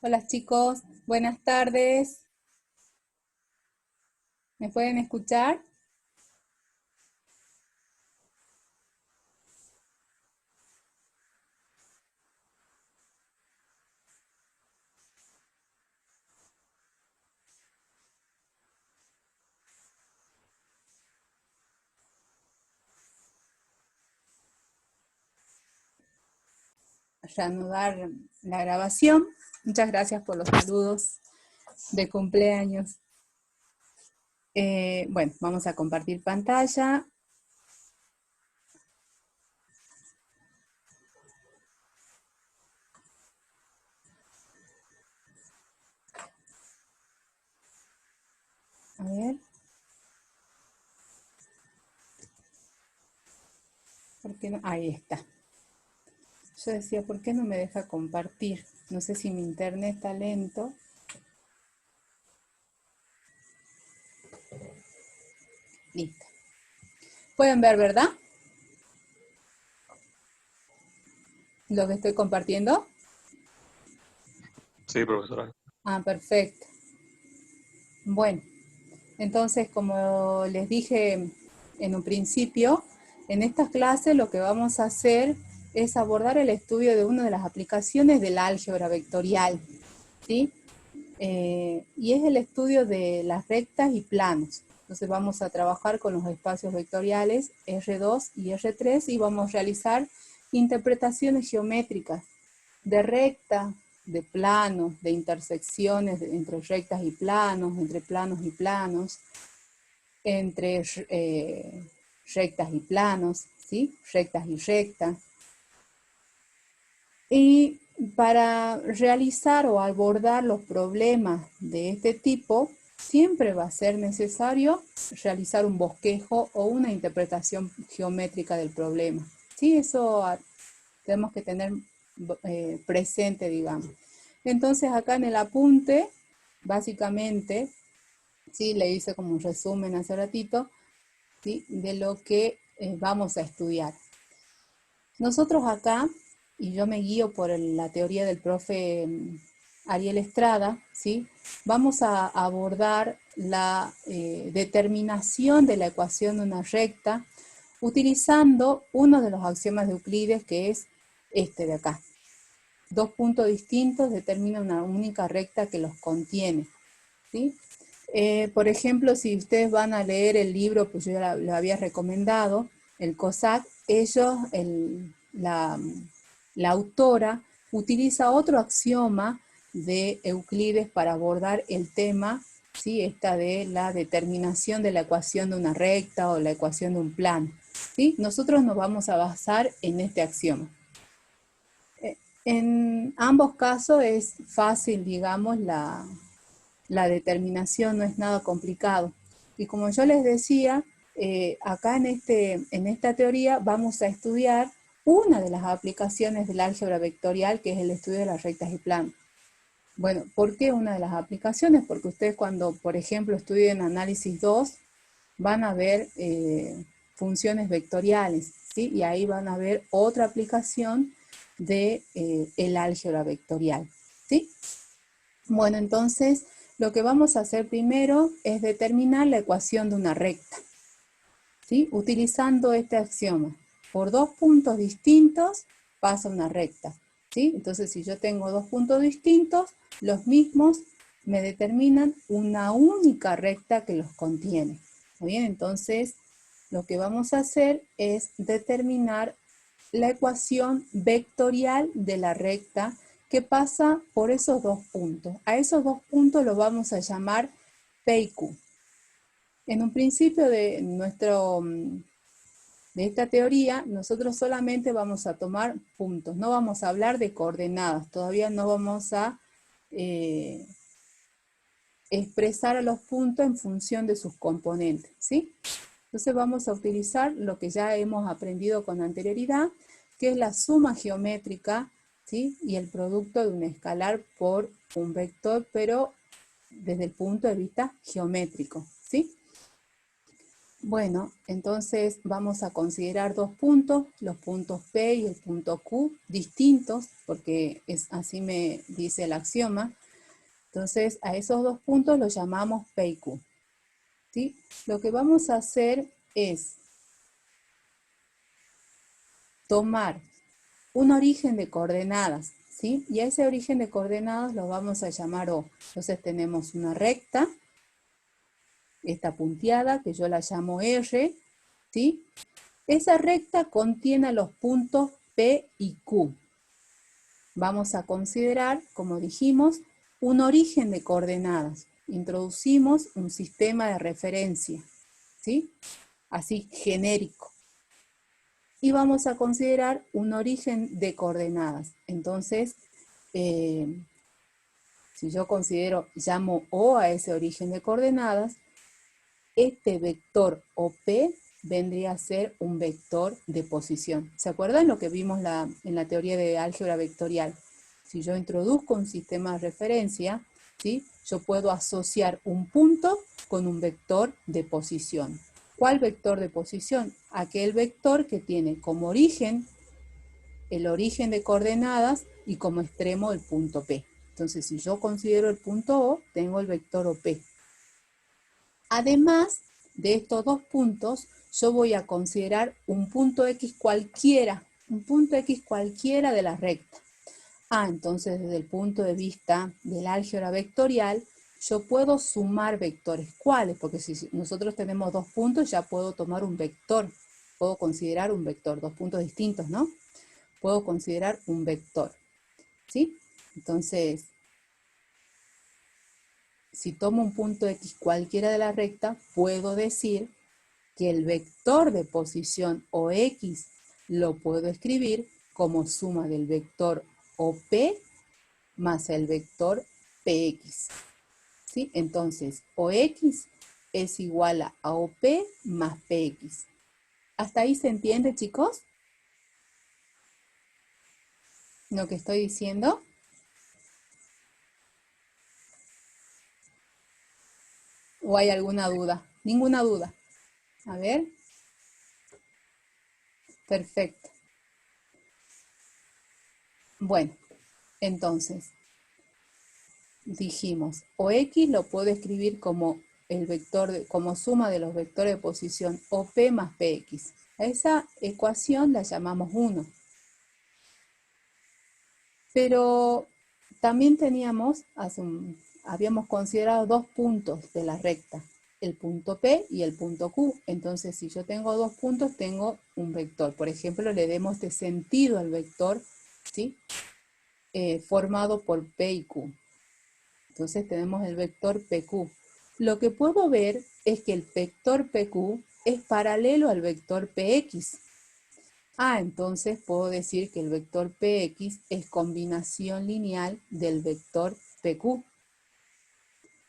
Hola chicos, buenas tardes. ¿Me pueden escuchar? Reanudar la grabación. Muchas gracias por los saludos de cumpleaños. Bueno, vamos a compartir pantalla. A ver, ¿por qué no? Ahí está. Yo decía, ¿por qué no me deja compartir? No sé si mi internet está lento. Listo. ¿Pueden ver, verdad? Lo que estoy compartiendo. Sí, profesora. Ah, perfecto. Bueno, entonces, como les dije en un principio, en estas clases lo que vamos a hacer es abordar el estudio de una de las aplicaciones del álgebra vectorial, ¿sí? Y es el estudio de las rectas y planos. Entonces vamos a trabajar con los espacios vectoriales R2 y R3 y vamos a realizar interpretaciones geométricas de recta, de planos, de intersecciones entre rectas y planos, entre planos y planos, entre rectas y planos, ¿sí? Rectas y rectas. Y para realizar o abordar los problemas de este tipo, siempre va a ser necesario realizar un bosquejo o una interpretación geométrica del problema. ¿Sí? Eso tenemos que tener presente, digamos. Entonces, acá en el apunte, básicamente, ¿sí? Le hice como un resumen hace ratito, ¿sí? De lo que vamos a estudiar. Nosotros acá, y yo me guío por la teoría del profe Ariel Estrada, ¿sí? Vamos a abordar la determinación de la ecuación de una recta utilizando uno de los axiomas de Euclides, que es este de acá. Dos puntos distintos determinan una única recta que los contiene, ¿sí? Por ejemplo, si ustedes van a leer el libro, pues yo ya lo había recomendado, el COSAC, la autora utiliza otro axioma de Euclides para abordar el tema, ¿sí? Esta de la determinación de la ecuación de una recta o la ecuación de un plano, ¿sí? Nosotros nos vamos a basar en este axioma. En ambos casos es fácil, digamos, la determinación no es nada complicado. Y como yo les decía, acá en esta teoría vamos a estudiar una de las aplicaciones del álgebra vectorial, que es el estudio de las rectas y planos. Bueno, ¿por qué una de las aplicaciones? Porque ustedes cuando, por ejemplo, estudien análisis 2, van a ver funciones vectoriales, ¿sí? Y ahí van a ver otra aplicación de el álgebra vectorial, ¿sí? Bueno, entonces lo que vamos a hacer primero es determinar la ecuación de una recta, ¿sí? Utilizando este axioma. Por dos puntos distintos pasa una recta, ¿sí? Entonces, si yo tengo dos puntos distintos, los mismos me determinan una única recta que los contiene. ¿Muy bien? Entonces, lo que vamos a hacer es determinar la ecuación vectorial de la recta que pasa por esos dos puntos. A esos dos puntos los vamos a llamar P y Q. En un principio de esta teoría, nosotros solamente vamos a tomar puntos, no vamos a hablar de coordenadas, todavía no vamos a eh, expresar a los puntos en función de sus componentes, ¿sí? Entonces vamos a utilizar lo que ya hemos aprendido con anterioridad, que es la suma geométrica, ¿sí? Y el producto de un escalar por un vector, pero desde el punto de vista geométrico, ¿sí? Bueno, entonces vamos a considerar dos puntos, los puntos P y el punto Q, distintos, porque así me dice el axioma. Entonces, a esos dos puntos los llamamos P y Q. ¿Sí? Lo que vamos a hacer es tomar un origen de coordenadas, ¿sí? Y a ese origen de coordenadas lo vamos a llamar O. Entonces tenemos una recta, esta punteada, que yo la llamo R, ¿sí? Esa recta contiene los puntos P y Q. Vamos a considerar, como dijimos, un origen de coordenadas. Introducimos un sistema de referencia, ¿sí? Así, genérico. Y vamos a considerar un origen de coordenadas. Entonces, si yo llamo O a ese origen de coordenadas, este vector OP vendría a ser un vector de posición. ¿Se acuerdan lo que vimos en la teoría de álgebra vectorial? Si yo introduzco un sistema de referencia, ¿sí? Yo puedo asociar un punto con un vector de posición. ¿Cuál vector de posición? Aquel vector que tiene como origen el origen de coordenadas y como extremo el punto P. Entonces, si yo considero el punto O, tengo el vector OP. Además de estos dos puntos, yo voy a considerar un punto X cualquiera de la recta. Entonces desde el punto de vista del álgebra vectorial, yo puedo sumar vectores. ¿Cuáles? Porque si nosotros tenemos dos puntos, ya puedo tomar un vector. Puedo considerar un vector, dos puntos distintos, ¿no? Puedo considerar un vector, ¿sí? Entonces, si tomo un punto X cualquiera de la recta, puedo decir que el vector de posición OX lo puedo escribir como suma del vector OP más el vector PX. ¿Sí? Entonces, OX es igual a OP más PX. ¿Hasta ahí se entiende, chicos? ¿Lo que estoy diciendo? ¿O hay alguna duda? Ninguna duda. A ver. Perfecto. Bueno, entonces, dijimos, OX lo puedo escribir como el vector como suma de los vectores de posición OP más PX. A esa ecuación la llamamos 1. Pero también habíamos considerado dos puntos de la recta, el punto P y el punto Q. Entonces, si yo tengo dos puntos, tengo un vector. Por ejemplo, le demos de sentido al vector, ¿sí? Formado por P y Q. Entonces tenemos el vector PQ. Lo que puedo ver es que el vector PQ es paralelo al vector PX. Entonces puedo decir que el vector Px es combinación lineal del vector PQ.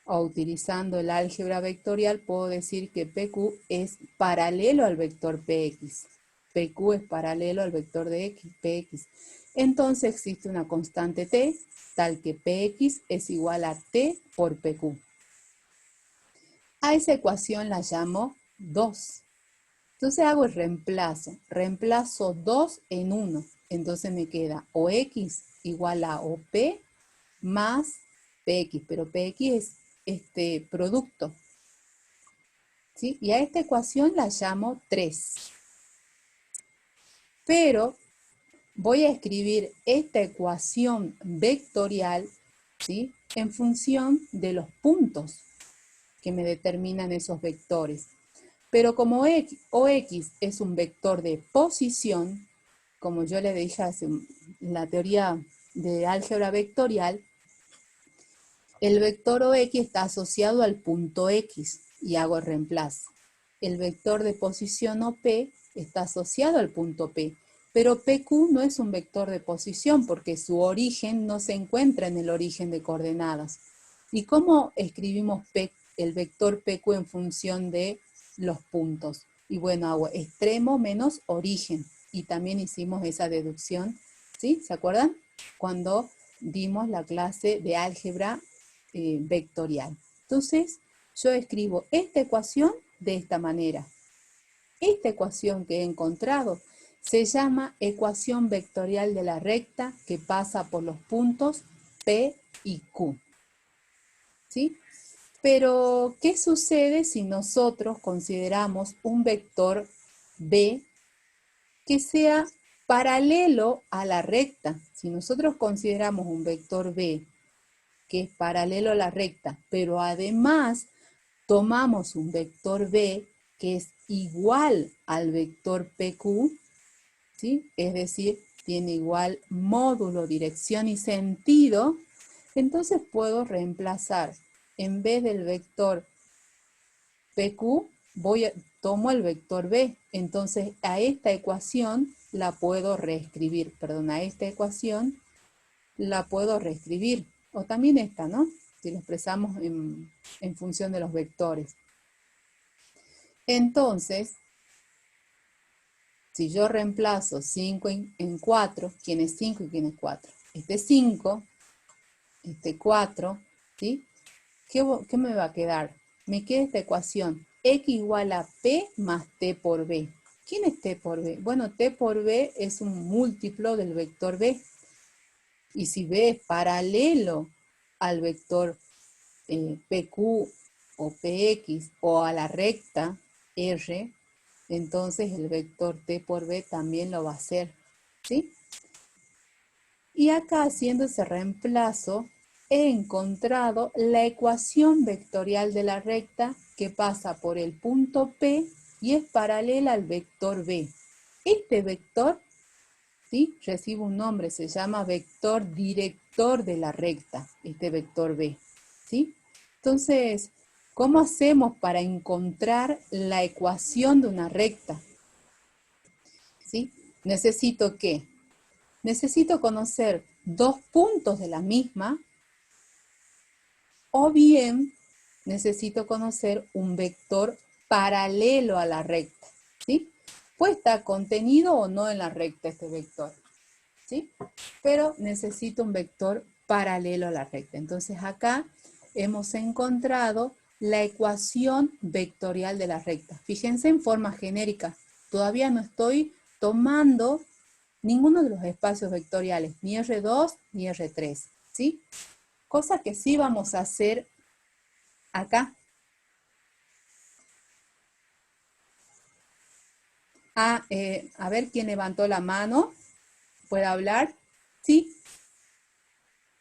O utilizando el álgebra vectorial puedo decir que PQ es paralelo al vector Px. PQ es paralelo al vector de Px. Entonces existe una constante t, tal que Px es igual a t por PQ. A esa ecuación la llamo 2. Entonces hago el reemplazo 2 en 1, entonces me queda OX igual a OP más PX, pero PX es este producto, ¿sí? Y a esta ecuación la llamo 3. Pero voy a escribir esta ecuación vectorial, ¿sí? En función de los puntos que me determinan esos vectores. Pero como OX es un vector de posición, como yo le dije en la teoría de álgebra vectorial, el vector OX está asociado al punto X y hago el reemplazo. El vector de posición OP está asociado al punto P, pero PQ no es un vector de posición porque su origen no se encuentra en el origen de coordenadas. ¿Y cómo escribimos el vector PQ en función de los puntos? Y bueno, hago extremo menos origen. Y también hicimos esa deducción, ¿sí? ¿Se acuerdan? Cuando dimos la clase de álgebra vectorial. Entonces, yo escribo esta ecuación de esta manera. Esta ecuación que he encontrado se llama ecuación vectorial de la recta que pasa por los puntos P y Q. ¿Sí? Pero, ¿qué sucede si nosotros consideramos un vector B que sea paralelo a la recta? Si nosotros consideramos un vector B que es paralelo a la recta, pero además tomamos un vector B que es igual al vector PQ, ¿sí? Es decir, tiene igual módulo, dirección y sentido, entonces puedo reemplazar, en vez del vector PQ, tomo el vector B. Entonces a esta ecuación la puedo reescribir, perdón, a esta ecuación la puedo reescribir. O también esta, ¿no? Si lo expresamos en función de los vectores. Entonces, si yo reemplazo 5 en 4, ¿quién es 5 y quién es 4? Este 5, este 4, ¿sí? ¿Qué me va a quedar? Me queda esta ecuación, x igual a p más t por b. ¿Quién es t por b? Bueno, t por b es un múltiplo del vector b. Y si b es paralelo al vector pq o px o a la recta r, entonces el vector t por b también lo va a hacer, ¿sí? Y acá, haciendo ese reemplazo, he encontrado la ecuación vectorial de la recta que pasa por el punto P y es paralela al vector B. Este vector, ¿sí?, recibe un nombre, se llama vector director de la recta, este vector B, ¿sí? Entonces, ¿cómo hacemos para encontrar la ecuación de una recta? ¿Sí? Necesito ¿qué? Necesito conocer dos puntos de la misma, o bien necesito conocer un vector paralelo a la recta, ¿sí? Puede estar contenido o no en la recta este vector, ¿sí? Pero necesito un vector paralelo a la recta. Entonces acá hemos encontrado la ecuación vectorial de la recta. Fíjense en forma genérica. Todavía no estoy tomando ninguno de los espacios vectoriales, ni R2 ni R3, ¿sí? Cosa que sí vamos a hacer acá. A ver quién levantó la mano. ¿Puede hablar? ¿Sí?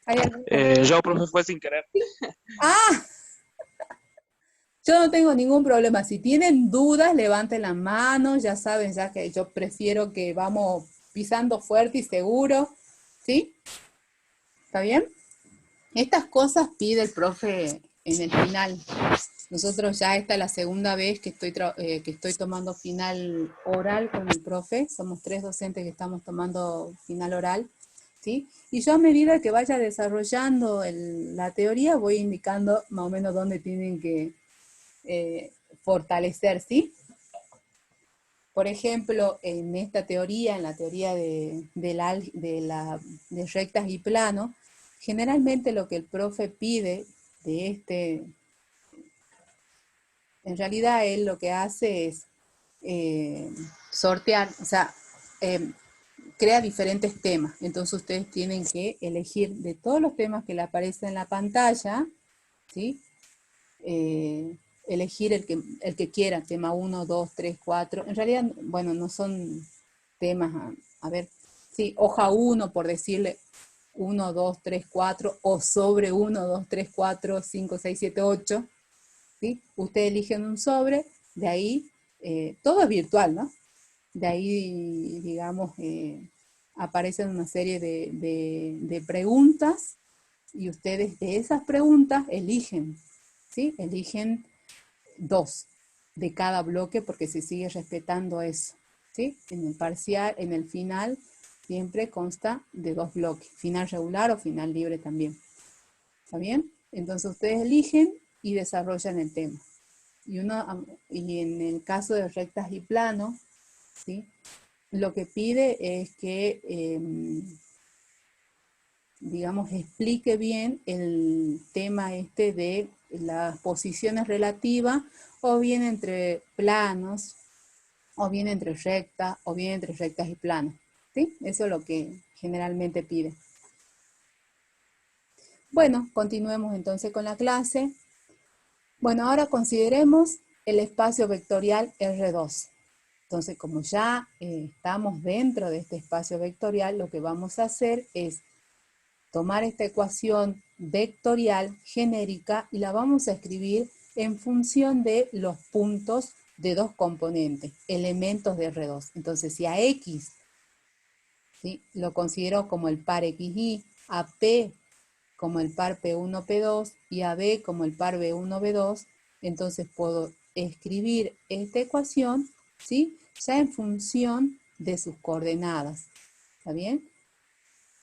¿Hay algún Yo, profe, fue sin querer. ¡Ah! Yo no tengo ningún problema. Si tienen dudas, levanten la mano. Ya saben, ya que yo prefiero que vamos pisando fuerte y seguro. ¿Sí? ¿Está bien? Estas cosas pide el profe en el final. Nosotros ya esta es la segunda vez que estoy tomando final oral con el profe. Somos 3 docentes que estamos tomando final oral, ¿sí? Y yo a medida que vaya desarrollando la teoría, voy indicando más o menos dónde tienen que fortalecer, ¿sí? Por ejemplo, en esta teoría, en la teoría de rectas y planos, generalmente lo que el profe pide de en realidad él lo que hace es sortear, o sea, eh, crea diferentes temas. Entonces ustedes tienen que elegir de todos los temas que le aparecen en la pantalla, ¿sí? Elegir el que quiera, tema 1, 2, 3, 4. En realidad, bueno, no son temas, a ver, sí, hoja 1, por decirle 1, 2, 3, 4, o sobre 1, 2, 3, 4, 5, 6, 7, 8. ¿Sí? Ustedes eligen un sobre, de ahí, todo es virtual, ¿no? De ahí, digamos, aparecen una serie de preguntas y ustedes de esas preguntas eligen, ¿sí? Eligen dos de cada bloque porque se sigue respetando eso, ¿sí? En el parcial, en el final, siempre consta de dos bloques, final regular o final libre también. ¿Está bien? Entonces ustedes eligen y desarrollan el tema. Y en el caso de rectas y planos, ¿sí?, lo que pide es que, digamos, explique bien el tema este de las posiciones relativas, o bien entre planos, o bien entre recta, o bien entre rectas y planas, ¿sí? Eso es lo que generalmente pide. Bueno, continuemos entonces con la clase. Bueno, ahora consideremos el espacio vectorial R2. Entonces, como ya estamos dentro de este espacio vectorial, lo que vamos a hacer es tomar esta ecuación vectorial genérica y la vamos a escribir en función de los puntos de dos componentes, elementos de R2. Entonces, si a X, ¿sí?, lo considero como el par XY, a P como el par P1, P2 y a B como el par B1, B2, entonces puedo escribir esta ecuación, ¿sí?, ya en función de sus coordenadas, ¿está bien?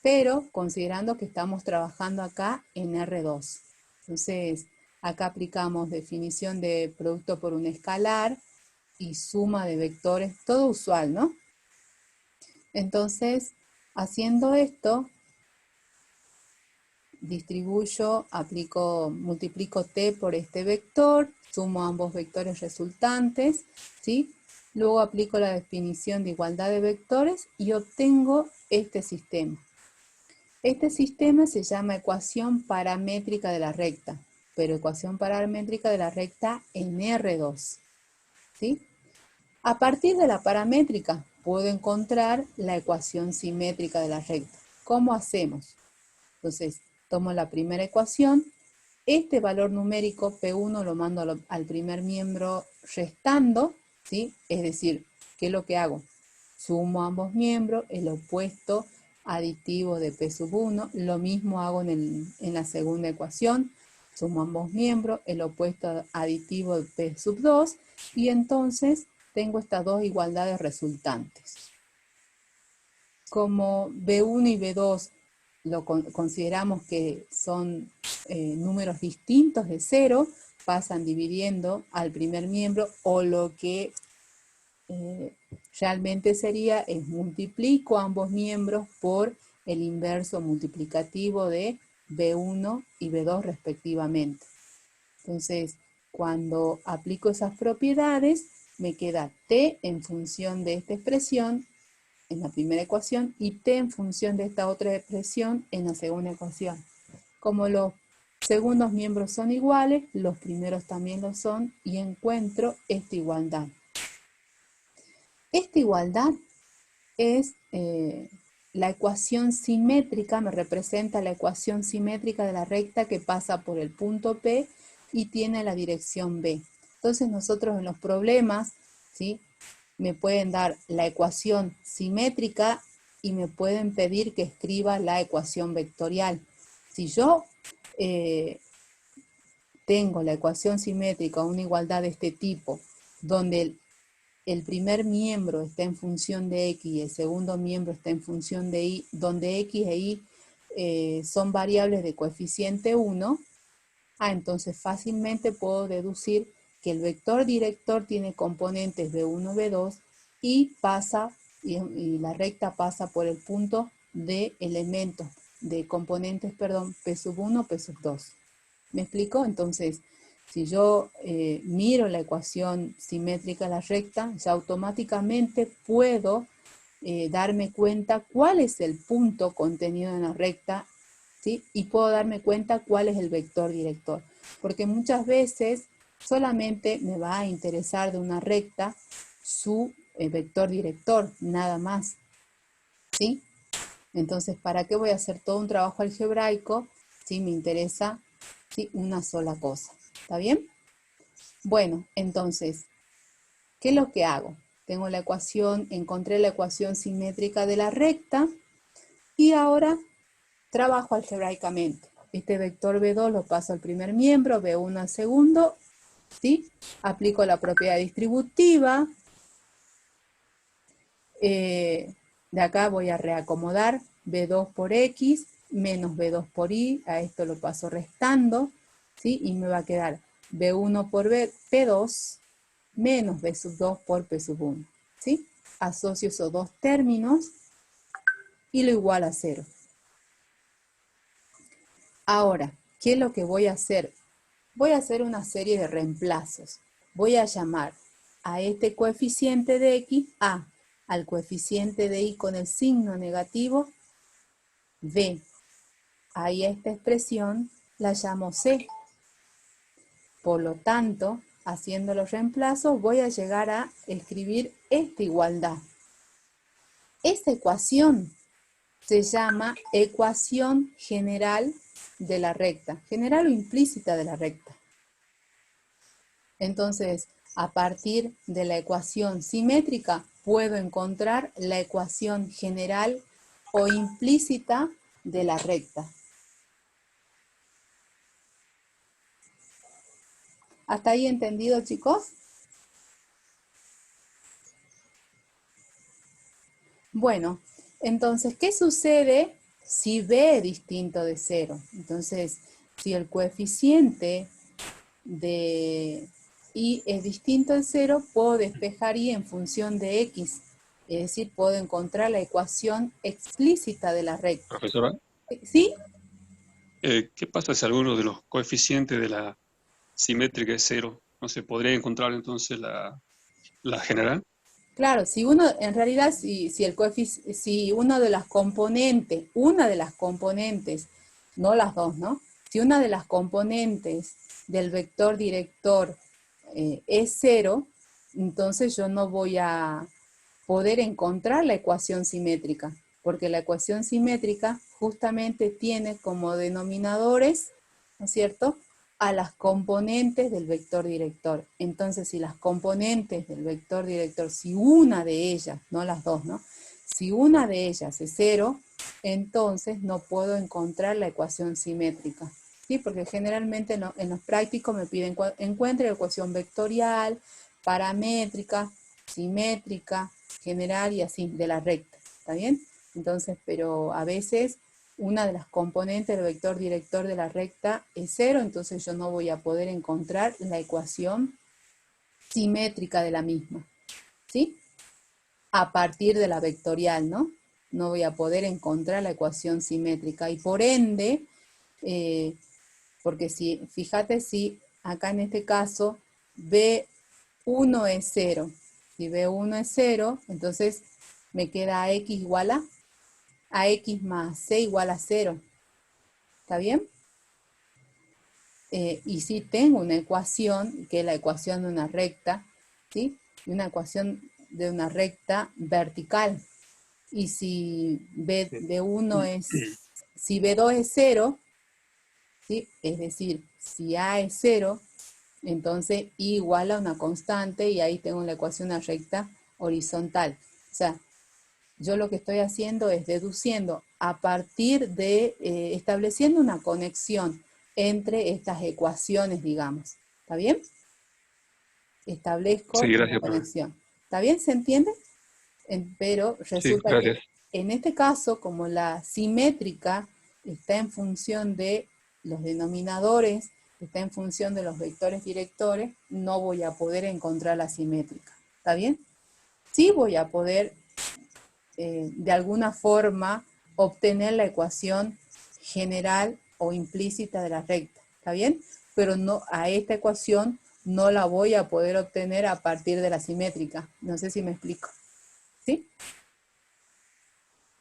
Pero considerando que estamos trabajando acá en R2. Entonces, acá aplicamos definición de producto por un escalar y suma de vectores, todo usual, ¿no? Entonces, haciendo esto, distribuyo, multiplico t por este vector, sumo ambos vectores resultantes, ¿sí? Luego aplico la definición de igualdad de vectores y obtengo este sistema. Este sistema se llama ecuación paramétrica de la recta, pero ecuación paramétrica de la recta en R2, ¿sí? A partir de la paramétrica puedo encontrar la ecuación simétrica de la recta. ¿Cómo hacemos? Entonces, tomo la primera ecuación, este valor numérico P1 lo mando al primer miembro restando, ¿sí? Es decir, ¿qué es lo que hago? Sumo ambos miembros, el opuesto aditivo de P sub 1, lo mismo hago en la segunda ecuación, sumo ambos miembros, el opuesto aditivo de P sub 2, y entonces tengo estas dos igualdades resultantes. Como B1 y B2 consideramos que son números distintos de 0, pasan dividiendo al primer miembro, o lo que realmente sería es multiplico ambos miembros por el inverso multiplicativo de B1 y B2 respectivamente. Entonces, cuando aplico esas propiedades, me queda t en función de esta expresión en la primera ecuación y t en función de esta otra expresión en la segunda ecuación. Como los segundos miembros son iguales, los primeros también lo son, y encuentro esta igualdad. Esta igualdad es la ecuación simétrica, me representa la ecuación simétrica de la recta que pasa por el punto P y tiene la dirección B. Entonces nosotros en los problemas, ¿sí?, me pueden dar la ecuación simétrica y me pueden pedir que escriba la ecuación vectorial. Si yo tengo la ecuación simétrica, una igualdad de este tipo, donde el primer miembro está en función de X y el segundo miembro está en función de Y, donde X e Y son variables de coeficiente 1, entonces fácilmente puedo deducir que el vector director tiene componentes B1, B2 y la recta pasa por el punto de elementos, de componentes, perdón, P sub 1, P sub 2. ¿Me explico? Entonces, si yo miro la ecuación simétrica de la recta, ya automáticamente puedo darme cuenta cuál es el punto contenido en la recta, ¿sí? Y puedo darme cuenta cuál es el vector director. Porque muchas veces solamente me va a interesar de una recta su vector director, nada más, ¿sí? Entonces, ¿para qué voy a hacer todo un trabajo algebraico si me interesa, ¿sí?, una sola cosa? ¿Está bien? Bueno, entonces, ¿qué es lo que hago? Tengo la ecuación, encontré la ecuación simétrica de la recta y ahora trabajo algebraicamente. Este vector B2 lo paso al primer miembro, B1 al segundo, ¿sí? Aplico la propiedad distributiva. De acá voy a reacomodar B2 por X menos B2 por Y, a esto lo paso restando, ¿sí? Y me va a quedar B1 por P2 menos B sub 2 por P sub 1, ¿sí? Asocio esos dos términos y lo igual a 0. Ahora, ¿qué es lo que voy a hacer? Voy a hacer una serie de reemplazos. Voy a llamar a este coeficiente de X, A, al coeficiente de Y con el signo negativo, B. Ahí a esta expresión la llamo C. Por lo tanto, haciendo los reemplazos, voy a llegar a escribir esta igualdad. Esta ecuación se llama ecuación general de la recta, general o implícita de la recta. Entonces, a partir de la ecuación simétrica, puedo encontrar la ecuación general o implícita de la recta. ¿Hasta ahí entendido, chicos? Bueno, entonces, ¿qué sucede si B es distinto de 0? Entonces, si el coeficiente de Y es distinto de 0, puedo despejar Y en función de X. Es decir, puedo encontrar la ecuación explícita de la recta. Profesora, ¿Sí? ¿qué pasa si alguno de los coeficientes de la simétrica es 0? ¿No se podría encontrar entonces la general? Claro, si uno, en realidad, si uno de las componentes, no las dos, ¿no? Si una de las componentes del vector director es 0, entonces yo no voy a poder encontrar la ecuación simétrica, porque la ecuación simétrica justamente tiene como denominadores, ¿no es cierto?, a las componentes del vector director. Entonces, si las componentes del vector director, si una de ellas, no las dos, ¿no? Si una de ellas es 0, entonces no puedo encontrar la ecuación simétrica, ¿sí? Porque generalmente en los prácticos me piden encuentre la ecuación vectorial, paramétrica, simétrica, general y así, de la recta, ¿está bien? Entonces, pero a veces una de las componentes del vector director de la recta es 0, entonces yo no voy a poder encontrar la ecuación simétrica de la misma, ¿sí? A partir de la vectorial, ¿no? No voy a poder encontrar la ecuación simétrica y por ende, porque si, fíjate si acá en este caso B1 es 0, si B1 es 0, entonces me queda AX igual a AX más C igual a 0. ¿Está bien? Y si tengo una ecuación, que es la ecuación de una recta, ¿sí? Una ecuación de una recta vertical. Y si B1 si B2 es 0, ¿sí? Es decir, si A es 0, entonces I igual a una constante y ahí tengo la ecuación de una recta horizontal. O sea, yo lo que estoy haciendo es deduciendo a partir de, estableciendo una conexión entre estas ecuaciones, digamos. ¿Está bien? Establezco Sí, una gracias, profe. conexión. ¿Está bien? ¿Se entiende? Pero Sí, resulta que gracias. en este caso, como la simétrica está en función de los denominadores, está en función de los vectores directores, no voy a poder encontrar la simétrica. ¿Está bien? Sí voy a poder de alguna forma obtener la ecuación general o implícita de la recta, ¿está bien? Pero no, a esta ecuación no la voy a poder obtener a partir de la simétrica. No sé si me explico, ¿sí?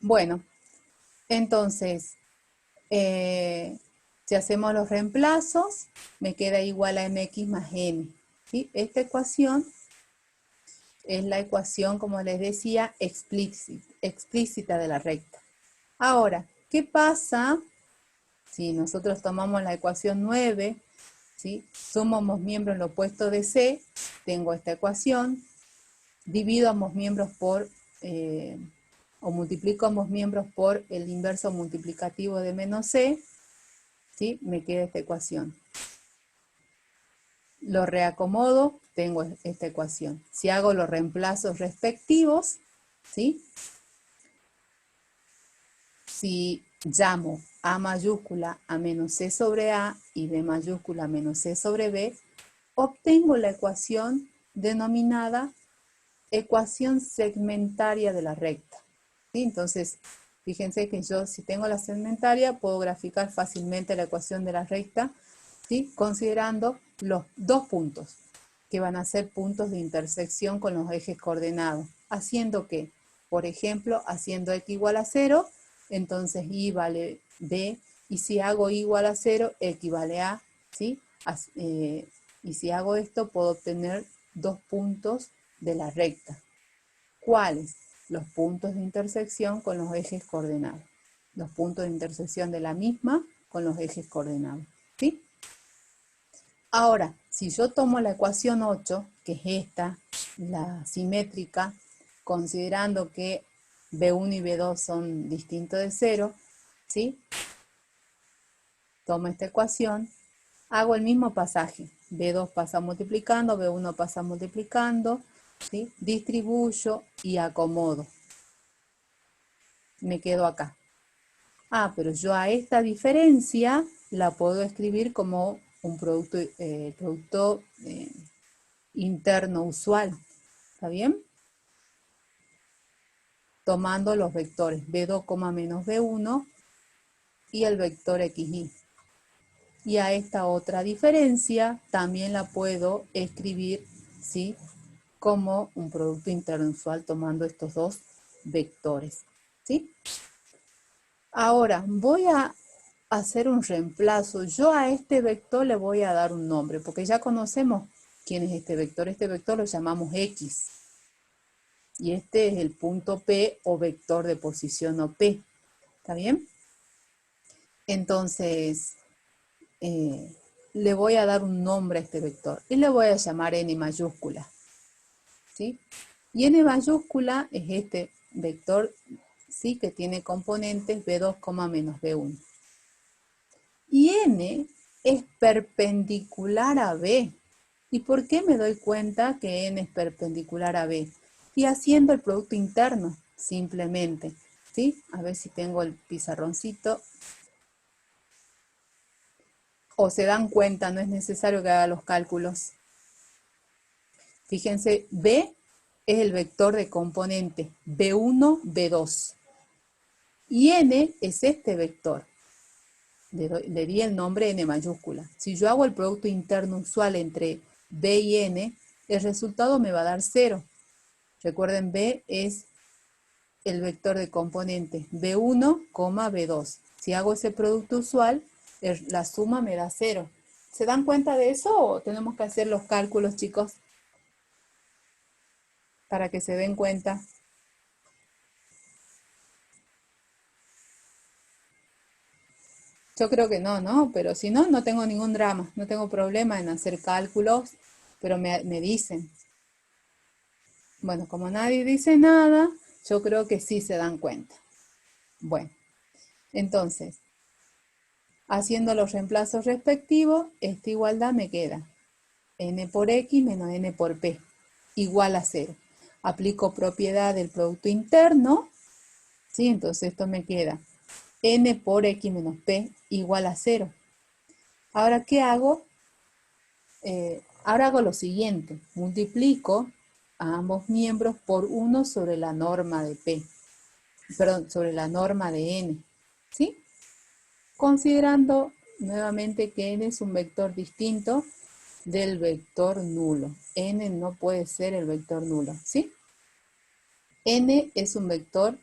Bueno, entonces, si hacemos los reemplazos, me queda igual a mx más n, ¿sí? Esta ecuación es la ecuación, como les decía, explícita de la recta. Ahora, ¿qué pasa si nosotros tomamos la ecuación 9, ¿sí? Sumamos miembros en lo opuesto de C, tengo esta ecuación, divido ambos miembros por, o multiplico ambos miembros por el inverso multiplicativo de menos C, ¿sí? Me queda esta ecuación. Lo reacomodo, tengo esta ecuación. Si hago los reemplazos respectivos, ¿sí? Si llamo A mayúscula a menos C sobre A y B mayúscula a menos C sobre B, obtengo la ecuación denominada ecuación segmentaria de la recta, ¿sí? Entonces, fíjense que yo si tengo la segmentaria puedo graficar fácilmente la ecuación de la recta, ¿sí? Considerando los dos puntos. que van a ser puntos de intersección con los ejes coordenados. ¿Haciendo qué? Por ejemplo, haciendo x igual a 0, entonces y vale b, y si hago y igual a 0, x vale a, ¿sí? Y si hago esto, puedo obtener dos puntos de la recta. ¿Cuáles? Los puntos de intersección con los ejes coordenados. Los puntos de intersección de la misma con los ejes coordenados. ¿Sí? Ahora, si yo tomo la ecuación 8, que es esta, la simétrica, considerando que B1 y B2 son distintos de 0, ¿sí? Tomo esta ecuación, hago el mismo pasaje. B2 pasa multiplicando, B1 pasa multiplicando, ¿sí? Distribuyo y acomodo. Me quedo acá. Ah, pero yo a esta diferencia la puedo escribir como un producto interno usual. ¿Está bien? Tomando los vectores B2, menos B1 y el vector XY. Y a esta otra diferencia también la puedo escribir, ¿sí?, como un producto interno usual tomando estos dos vectores. ¿Sí? Ahora voy a hacer un reemplazo. Yo a este vector le voy a dar un nombre, porque ya conocemos quién es este vector. Este vector lo llamamos X. Y este es el punto P o vector de posición OP. ¿Está bien? Entonces, le voy a dar un nombre a este vector y le voy a llamar n mayúscula. ¿Sí? Y n mayúscula es este vector, ¿sí?, que tiene componentes B2, menos B1. Y n es perpendicular a B. ¿Y por qué me doy cuenta que n es perpendicular a B? Y haciendo el producto interno, simplemente. ¿Sí? A ver si tengo el pizarroncito. O se dan cuenta, no es necesario que haga los cálculos. Fíjense, B es el vector de componente B1, B2. Y n es este vector. Le di el nombre n mayúscula. Si yo hago el producto interno usual entre B y n, el resultado me va a dar 0. Recuerden, B es el vector de componentes B1, B2. Si hago ese producto usual, la suma me da 0. ¿Se dan cuenta de eso o tenemos que hacer los cálculos, chicos? Para que se den cuenta. Yo creo que no, ¿no? Pero si no, no tengo ningún drama. No tengo problema en hacer cálculos, pero me dicen. Bueno, como nadie dice nada, yo creo que sí se dan cuenta. Bueno, entonces, haciendo los reemplazos respectivos, esta igualdad me queda n por x menos n por p, igual a 0. Aplico propiedad del producto interno, ¿sí? Entonces esto me queda n por x menos p igual a 0. Ahora, ¿qué hago? Ahora hago lo siguiente, multiplico a ambos miembros por 1 sobre la norma de p, perdón, sobre la norma de n, ¿sí? Considerando nuevamente que n es un vector distinto del vector nulo. N no puede ser el vector nulo, ¿sí? N es un vector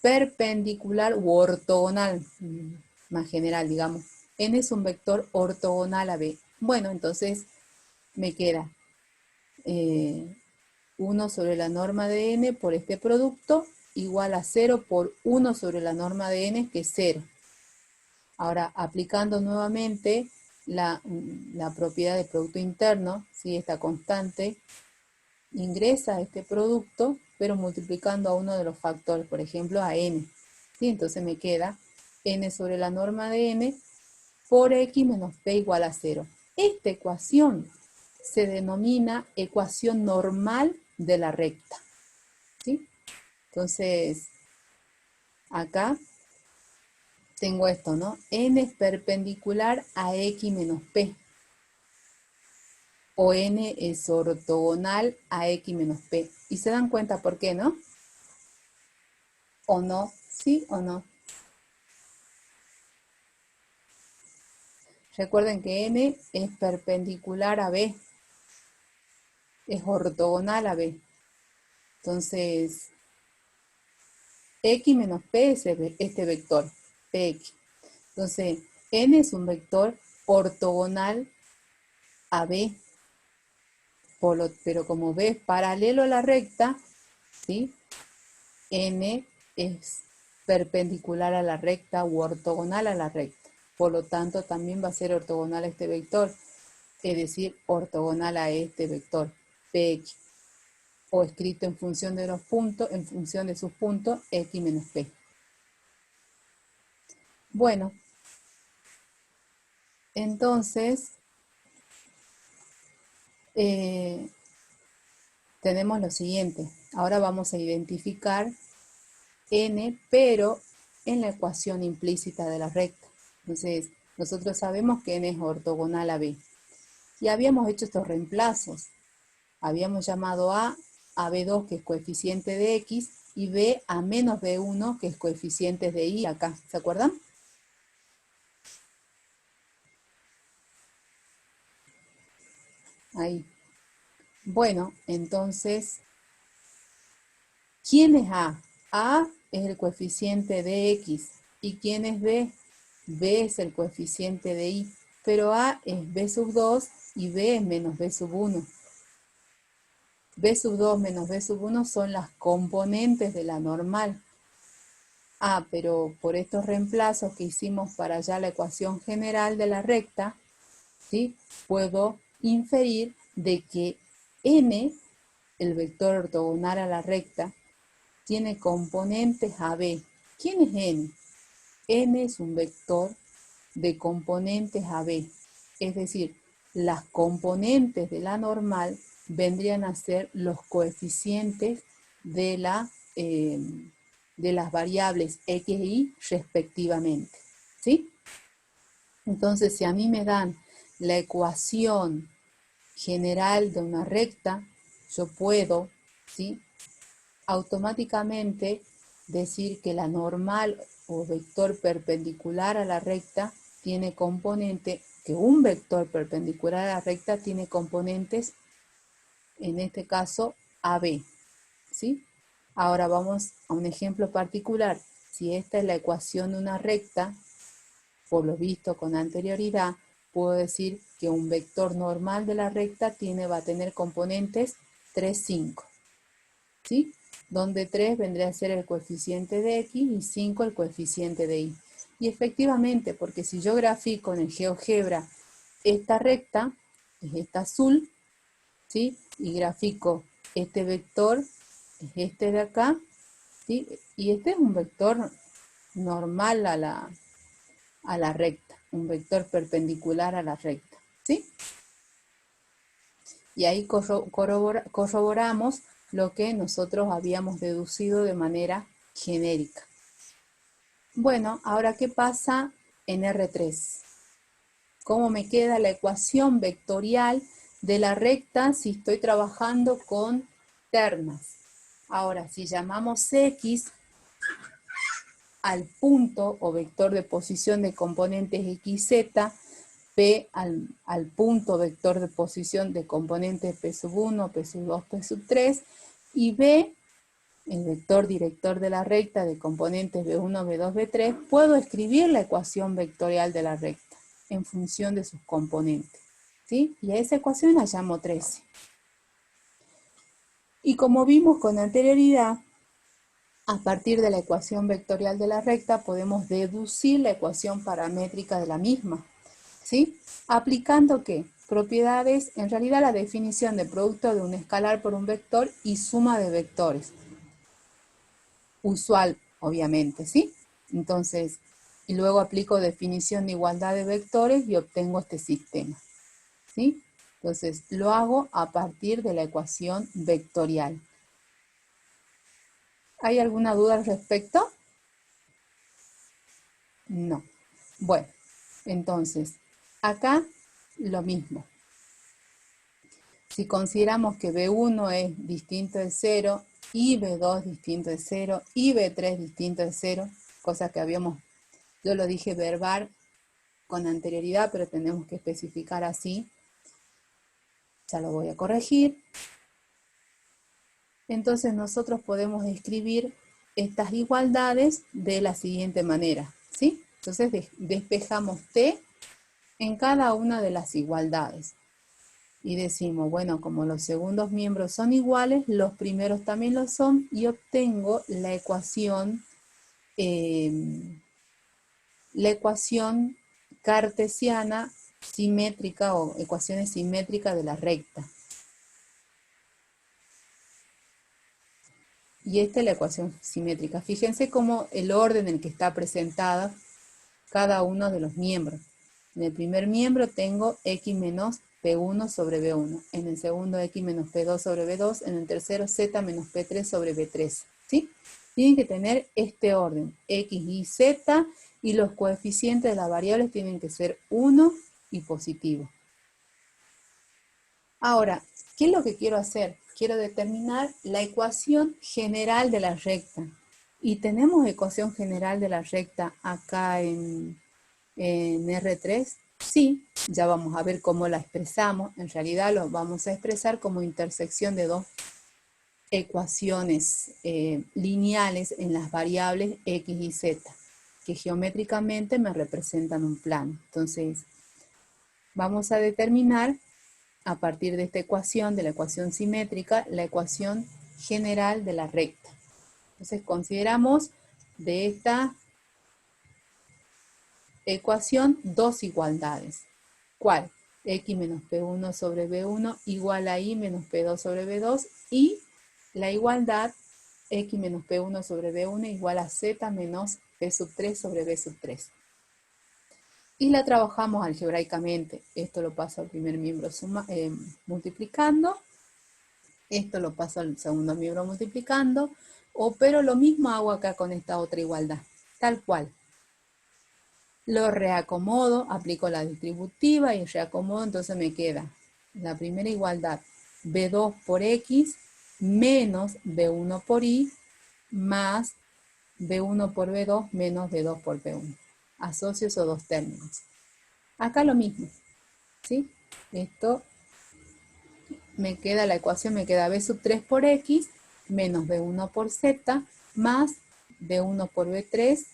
perpendicular u ortogonal, más general, digamos. N es un vector ortogonal a B. Bueno, entonces me queda 1 sobre la norma de n por este producto igual a 0 por 1 sobre la norma de n, que es 0. Ahora, aplicando nuevamente la propiedad de producto interno, ¿sí?, esta constante ingresa a este producto, pero multiplicando a uno de los factores, por ejemplo, a n. ¿Sí? Entonces me queda n sobre la norma de n por x menos p igual a 0. Esta ecuación se denomina ecuación normal de la recta. ¿Sí? Entonces, acá tengo esto, ¿no? N es perpendicular a x menos p. O n es ortogonal a x menos p. Y se dan cuenta por qué, ¿no? ¿O no? ¿Sí o no? Recuerden que n es perpendicular a b. es ortogonal a B. Entonces, X menos P es este vector, PX. Entonces, N es un vector ortogonal a B, pero como B es paralelo a la recta, ¿sí? N es perpendicular a la recta u ortogonal a la recta. Por lo tanto, también va a ser ortogonal a este vector, es decir, ortogonal a este vector, PX. O escrito en función de los puntos, en función de sus puntos, X menos P. Bueno, entonces, tenemos lo siguiente. Ahora vamos a identificar N, pero en la ecuación implícita de la recta. Entonces, nosotros sabemos que N es ortogonal a B. Y habíamos hecho estos reemplazos. Habíamos llamado A B2, que es coeficiente de X, y B a menos B1, que es coeficiente de Y acá. ¿Se acuerdan? Ahí. Bueno, entonces, ¿quién es A? A es el coeficiente de X. ¿Y quién es B? B es el coeficiente de Y. Pero A es B sub 2 y B es menos B sub 1. B sub 2 menos B sub 1 son las componentes de la normal. Pero por estos reemplazos que hicimos para ya la ecuación general de la recta, ¿sí? Puedo inferir de que N, el vector ortogonal a la recta, tiene componentes AB. ¿Quién es N? N es un vector de componentes AB. Es decir, las componentes de la normal vendrían a ser los coeficientes de las variables X y Y respectivamente. ¿Sí? Entonces, si a mí me dan la ecuación general de una recta, yo puedo, ¿sí?, automáticamente decir que la normal o vector perpendicular a la recta tiene componente, que un vector perpendicular a la recta tiene componentes, en este caso, AB, ¿sí? Ahora vamos a un ejemplo particular. Si esta es la ecuación de una recta, por lo visto con anterioridad, puedo decir que un vector normal de la recta va a tener componentes 3, 5, ¿sí? Donde 3 vendría a ser el coeficiente de X y 5 el coeficiente de Y. Y efectivamente, porque si yo grafico en el GeoGebra esta recta, es esta azul, ¿sí? Y grafico este vector, es este de acá, ¿sí? Y este es un vector normal a la recta, un vector perpendicular a la recta, ¿sí? Y ahí corroboramos lo que nosotros habíamos deducido de manera genérica. Bueno, ahora, ¿qué pasa en R3? ¿Cómo me queda la ecuación vectorial de la recta si estoy trabajando con ternas? Ahora, si llamamos X al punto o vector de posición de componentes XZ, P al punto vector de posición de componentes P sub 1, P sub 2, P sub 3, y B, el vector director de la recta de componentes B1, B2, B3, puedo escribir la ecuación vectorial de la recta en función de sus componentes, ¿sí? Y a esa ecuación la llamo 13. Y como vimos con anterioridad, a partir de la ecuación vectorial de la recta podemos deducir la ecuación paramétrica de la misma, ¿sí? ¿Aplicando qué? Propiedades, en realidad la definición de producto de un escalar por un vector y suma de vectores. Usual, obviamente, ¿sí? Entonces, y luego aplico definición de igualdad de vectores y obtengo este sistema, ¿sí? Entonces, lo hago a partir de la ecuación vectorial. ¿Hay alguna duda al respecto? No. Bueno, entonces, acá lo mismo. Si consideramos que B1 es distinto de 0, y B2 distinto de 0, y B3 distinto de 0, cosa que yo lo dije verbal con anterioridad, pero tenemos que especificar así. Ya lo voy a corregir. Entonces nosotros podemos escribir estas igualdades de la siguiente manera, ¿sí? Entonces despejamos T en cada una de las igualdades. Y decimos, bueno, como los segundos miembros son iguales, los primeros también lo son, y obtengo la ecuación cartesiana simétrica o ecuaciones simétricas de la recta. Y esta es la ecuación simétrica. Fíjense cómo el orden en el que está presentada cada uno de los miembros. En el primer miembro tengo x menos P1 sobre B1. En el segundo x menos P2 sobre B2. En el tercero z menos P3 sobre B3. ¿Sí? Tienen que tener este orden, x y z, y los coeficientes de las variables tienen que ser 1 y positivo. Ahora, ¿qué es lo que quiero hacer? Quiero determinar la ecuación general de la recta. ¿Y tenemos ecuación general de la recta acá en R3? Sí, ya vamos a ver cómo la expresamos. En realidad lo vamos a expresar como intersección de dos ecuaciones lineales en las variables x y z, que geométricamente me representan un plano. Entonces, vamos a determinar a partir de esta ecuación, de la ecuación simétrica, la ecuación general de la recta. Entonces consideramos de esta ecuación dos igualdades. ¿Cuál? X menos P1 sobre B1 igual a Y menos P2 sobre B2, y la igualdad X menos P1 sobre B1 igual a Z menos P sub 3 sobre B sub 3. Y la trabajamos algebraicamente. Esto lo paso al primer miembro multiplicando. Esto lo paso al segundo miembro multiplicando. Pero lo mismo hago acá con esta otra igualdad. Tal cual. Lo reacomodo, aplico la distributiva y reacomodo, entonces me queda la primera igualdad, B2 por X menos B1 por Y más B1 por B2 menos B2 por B1. Asocio esos dos términos. Acá lo mismo, ¿sí? Esto me queda, la ecuación me queda B sub 3 por X menos B1 por Z más B1 por B3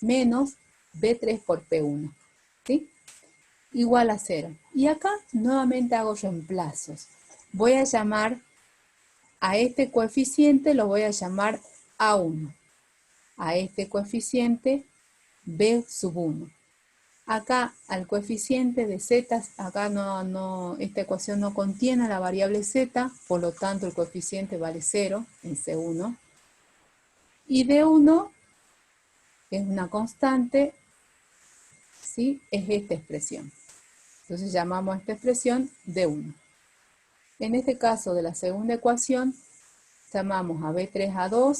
menos B3 por P1, ¿sí? Igual a 0. Y acá nuevamente hago reemplazos. Voy a llamar a este coeficiente, lo voy a llamar A1. A este coeficiente B sub 1. Acá al coeficiente de z, acá esta ecuación no contiene la variable z, por lo tanto el coeficiente vale 0 en C1. Y D1 es una constante, ¿sí? Es esta expresión. Entonces llamamos a esta expresión D1. En este caso de la segunda ecuación, llamamos a B3 a 2,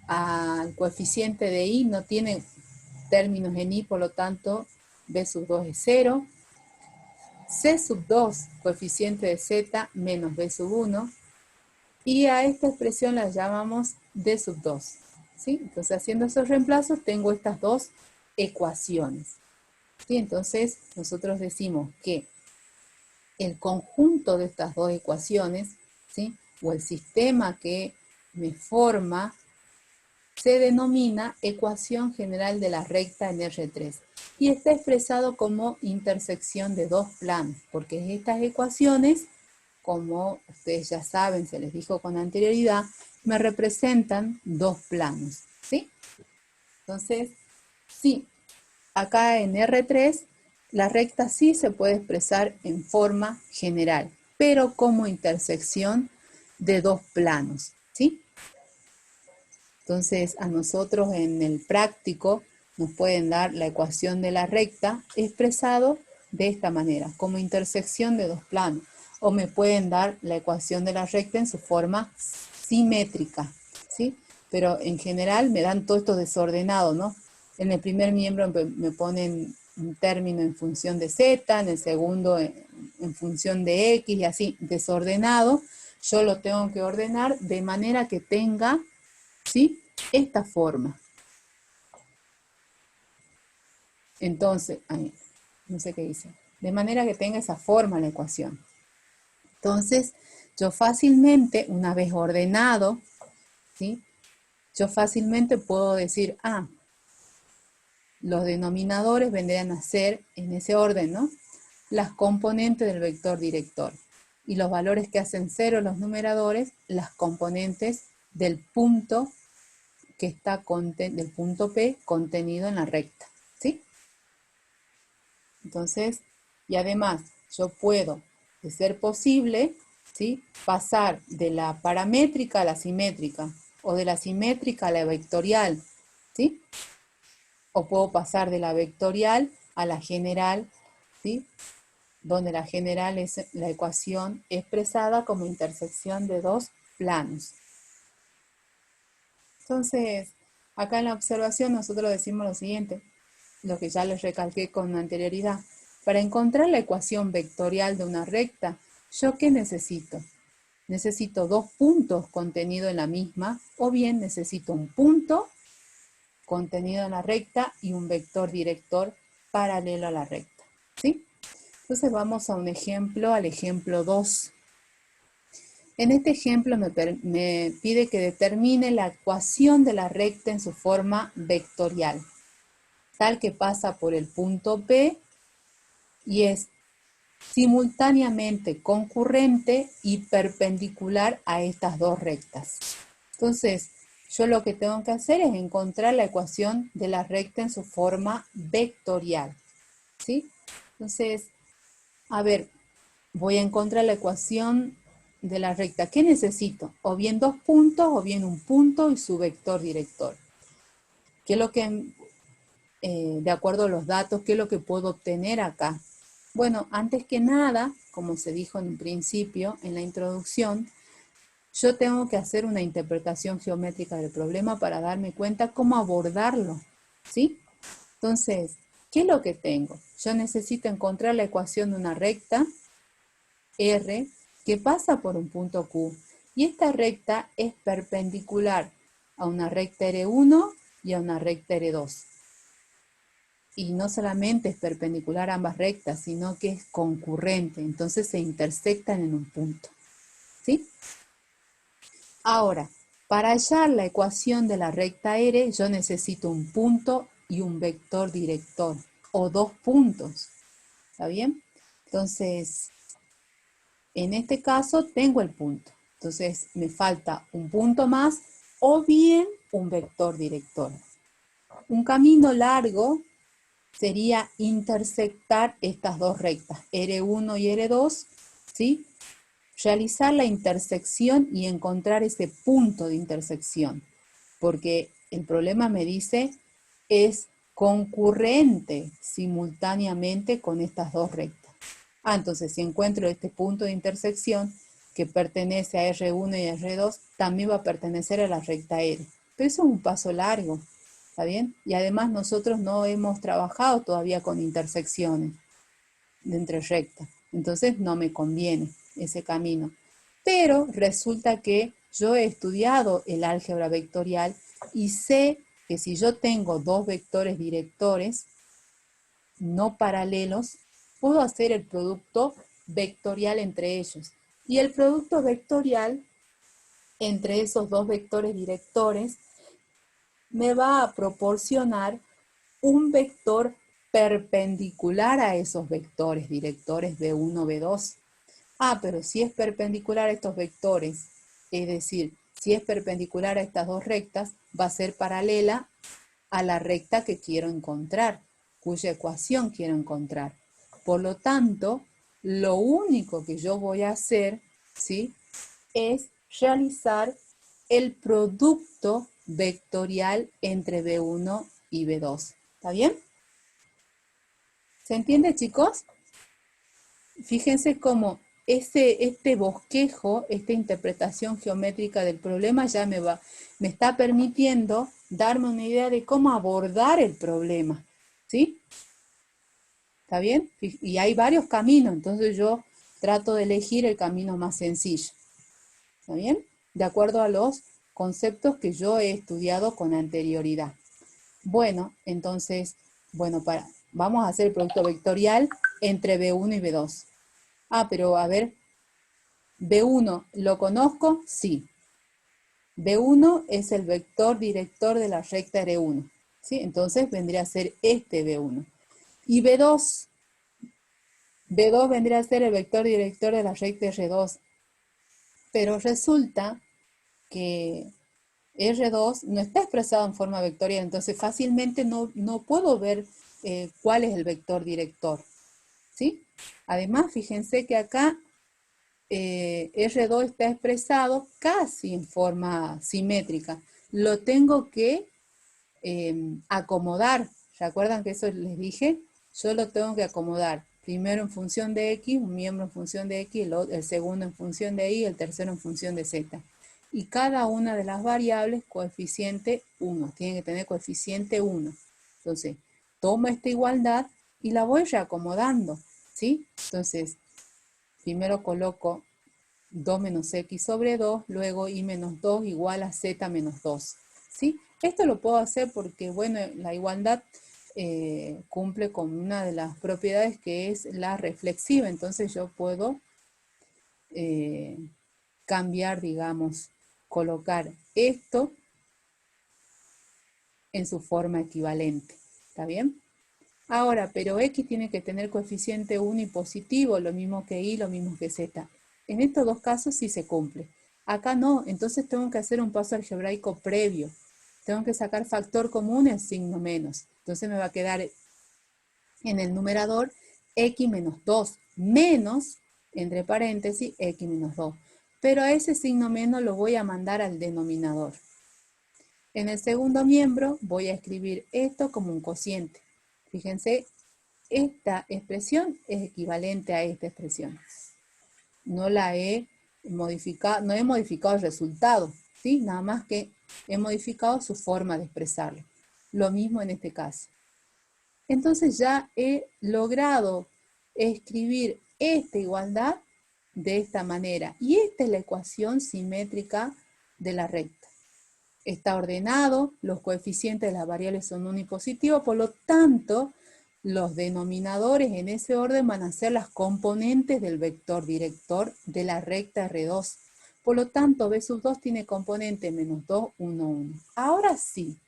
al coeficiente de Y no tiene términos en Y, por lo tanto B sub 2 es 0. C sub 2, coeficiente de Z, menos B sub 1. Y a esta expresión la llamamos D sub 2. ¿Sí? Entonces, haciendo esos reemplazos, tengo estas dos ecuaciones. ¿Sí? Entonces, nosotros decimos que el conjunto de estas dos ecuaciones, ¿sí? O el sistema que me forma, se denomina ecuación general de la recta en R3 y está expresado como intersección de dos planos, porque estas ecuaciones, como ustedes ya saben, se les dijo con anterioridad, me representan dos planos, ¿sí? Entonces, sí, acá en R3, la recta sí se puede expresar en forma general, pero como intersección de dos planos, ¿sí? Entonces, a nosotros en el práctico nos pueden dar la ecuación de la recta expresado de esta manera, como intersección de dos planos. O me pueden dar la ecuación de la recta en su forma simétrica, ¿sí? Pero en general me dan todo esto desordenado, ¿no? En el primer miembro me ponen un término en función de z, en el segundo en función de x y así, desordenado. Yo lo tengo que ordenar de manera que tenga, ¿sí? Esta forma. Entonces, no sé qué dice. De manera que tenga esa forma la ecuación. Entonces, yo fácilmente, una vez ordenado, ¿sí? Yo fácilmente puedo decir, los denominadores vendrían a ser, en ese orden, ¿no? Las componentes del vector director. Y los valores que hacen cero los numeradores, las componentes del punto que está del punto P contenido en la recta, ¿sí? Entonces, y además, yo puedo, de ser posible, ¿sí?, pasar de la paramétrica a la simétrica, o de la simétrica a la vectorial, ¿sí? O puedo pasar de la vectorial a la general, ¿sí?, donde la general es la ecuación expresada como intersección de dos planos. Entonces, acá en la observación nosotros decimos lo siguiente, lo que ya les recalqué con anterioridad. Para encontrar la ecuación vectorial de una recta, ¿yo qué necesito? Necesito dos puntos contenidos en la misma, o bien necesito un punto contenido en la recta y un vector director paralelo a la recta, ¿sí? Entonces vamos a un ejemplo, al ejemplo 2. En este ejemplo me pide que determine la ecuación de la recta en su forma vectorial, tal que pasa por el punto P y es simultáneamente concurrente y perpendicular a estas dos rectas. Entonces, yo lo que tengo que hacer es encontrar la ecuación de la recta en su forma vectorial, ¿sí? Entonces, a ver, voy a encontrar la ecuación de la recta. ¿Qué necesito? O bien dos puntos, o bien un punto y su vector director. ¿Qué es lo que, de acuerdo a los datos, qué es lo que puedo obtener acá? Bueno, antes que nada, como se dijo en un principio, en la introducción, yo tengo que hacer una interpretación geométrica del problema para darme cuenta cómo abordarlo, ¿sí? Entonces, ¿qué es lo que tengo? Yo necesito encontrar la ecuación de una recta R que pasa por un punto Q. Y esta recta es perpendicular a una recta R1 y a una recta R2. Y no solamente es perpendicular a ambas rectas, sino que es concurrente. Entonces se intersectan en un punto, ¿sí? Ahora, para hallar la ecuación de la recta R, yo necesito un punto y un vector director, o dos puntos. ¿Está bien? Entonces, en este caso tengo el punto. Entonces, me falta un punto más o bien un vector director. Un camino largo sería intersectar estas dos rectas, R1 y R2, ¿sí? Realizar la intersección y encontrar ese punto de intersección, porque el problema me dice es concurrente simultáneamente con estas dos rectas. Entonces si encuentro este punto de intersección que pertenece a R1 y R2, también va a pertenecer a la recta R. Pero eso es un paso largo, ¿está bien? Y además nosotros no hemos trabajado todavía con intersecciones de entre rectas, entonces no me conviene ese camino. Pero resulta que yo he estudiado el álgebra vectorial y sé que si yo tengo dos vectores directores no paralelos, puedo hacer el producto vectorial entre ellos. Y el producto vectorial entre esos dos vectores directores me va a proporcionar un vector perpendicular a esos vectores directores B1, B2. Pero si es perpendicular a estos vectores, es decir, si es perpendicular a estas dos rectas, va a ser paralela a la recta que quiero encontrar, cuya ecuación quiero encontrar. Por lo tanto, lo único que yo voy a hacer, ¿sí?, es realizar el producto vectorial entre B1 y B2. ¿Está bien? ¿Se entiende, chicos? Fíjense cómo este bosquejo, esta interpretación geométrica del problema ya me está permitiendo darme una idea de cómo abordar el problema, ¿sí? ¿Está bien? Y hay varios caminos, entonces yo trato de elegir el camino más sencillo, ¿está bien? De acuerdo a los conceptos que yo he estudiado con anterioridad. Bueno, entonces, vamos a hacer el producto vectorial entre B1 y B2. Pero a ver, B1, ¿lo conozco? Sí. B1 es el vector director de la recta R1. ¿Sí? Entonces vendría a ser este B1. Y B2 vendría a ser el vector director de la recta R2. Pero resulta que R2 no está expresado en forma vectorial, entonces fácilmente no puedo ver cuál es el vector director. ¿Sí? Además, fíjense que acá R2 está expresado casi en forma simétrica. Lo tengo que acomodar. ¿Recuerdan que eso les dije? Yo lo tengo que acomodar. Primero en función de X, un miembro en función de X, el segundo en función de Y, el tercero en función de Z. Y cada una de las variables, coeficiente 1. Tiene que tener coeficiente 1. Entonces, tomo esta igualdad y la voy reacomodando. ¿Sí? Entonces, primero coloco 2 menos X sobre 2, luego Y menos 2 igual a Z menos 2. ¿Sí? Esto lo puedo hacer porque, bueno, la igualdad cumple con una de las propiedades que es la reflexiva. Entonces yo puedo cambiar, digamos, colocar esto en su forma equivalente. ¿Está bien? Ahora, pero X tiene que tener coeficiente 1 y positivo, lo mismo que Y, lo mismo que Z. En estos dos casos sí se cumple. Acá no, entonces tengo que hacer un paso algebraico previo. Tengo que sacar factor común el signo menos. Entonces me va a quedar en el numerador X menos 2 menos, entre paréntesis, X menos 2. Pero a ese signo menos lo voy a mandar al denominador. En el segundo miembro voy a escribir esto como un cociente. Fíjense, esta expresión es equivalente a esta expresión. No la he modificado, no he modificado el resultado, ¿sí? Nada más que he modificado su forma de expresarlo. Lo mismo en este caso. Entonces ya he logrado escribir esta igualdad de esta manera. Y esta es la ecuación simétrica de la recta. Está ordenado, los coeficientes de las variables son 1 y positivo, por lo tanto, los denominadores en ese orden van a ser las componentes del vector director de la recta R2. Por lo tanto, B sub 2 tiene componente menos 2, 1, 1. Ahora sí,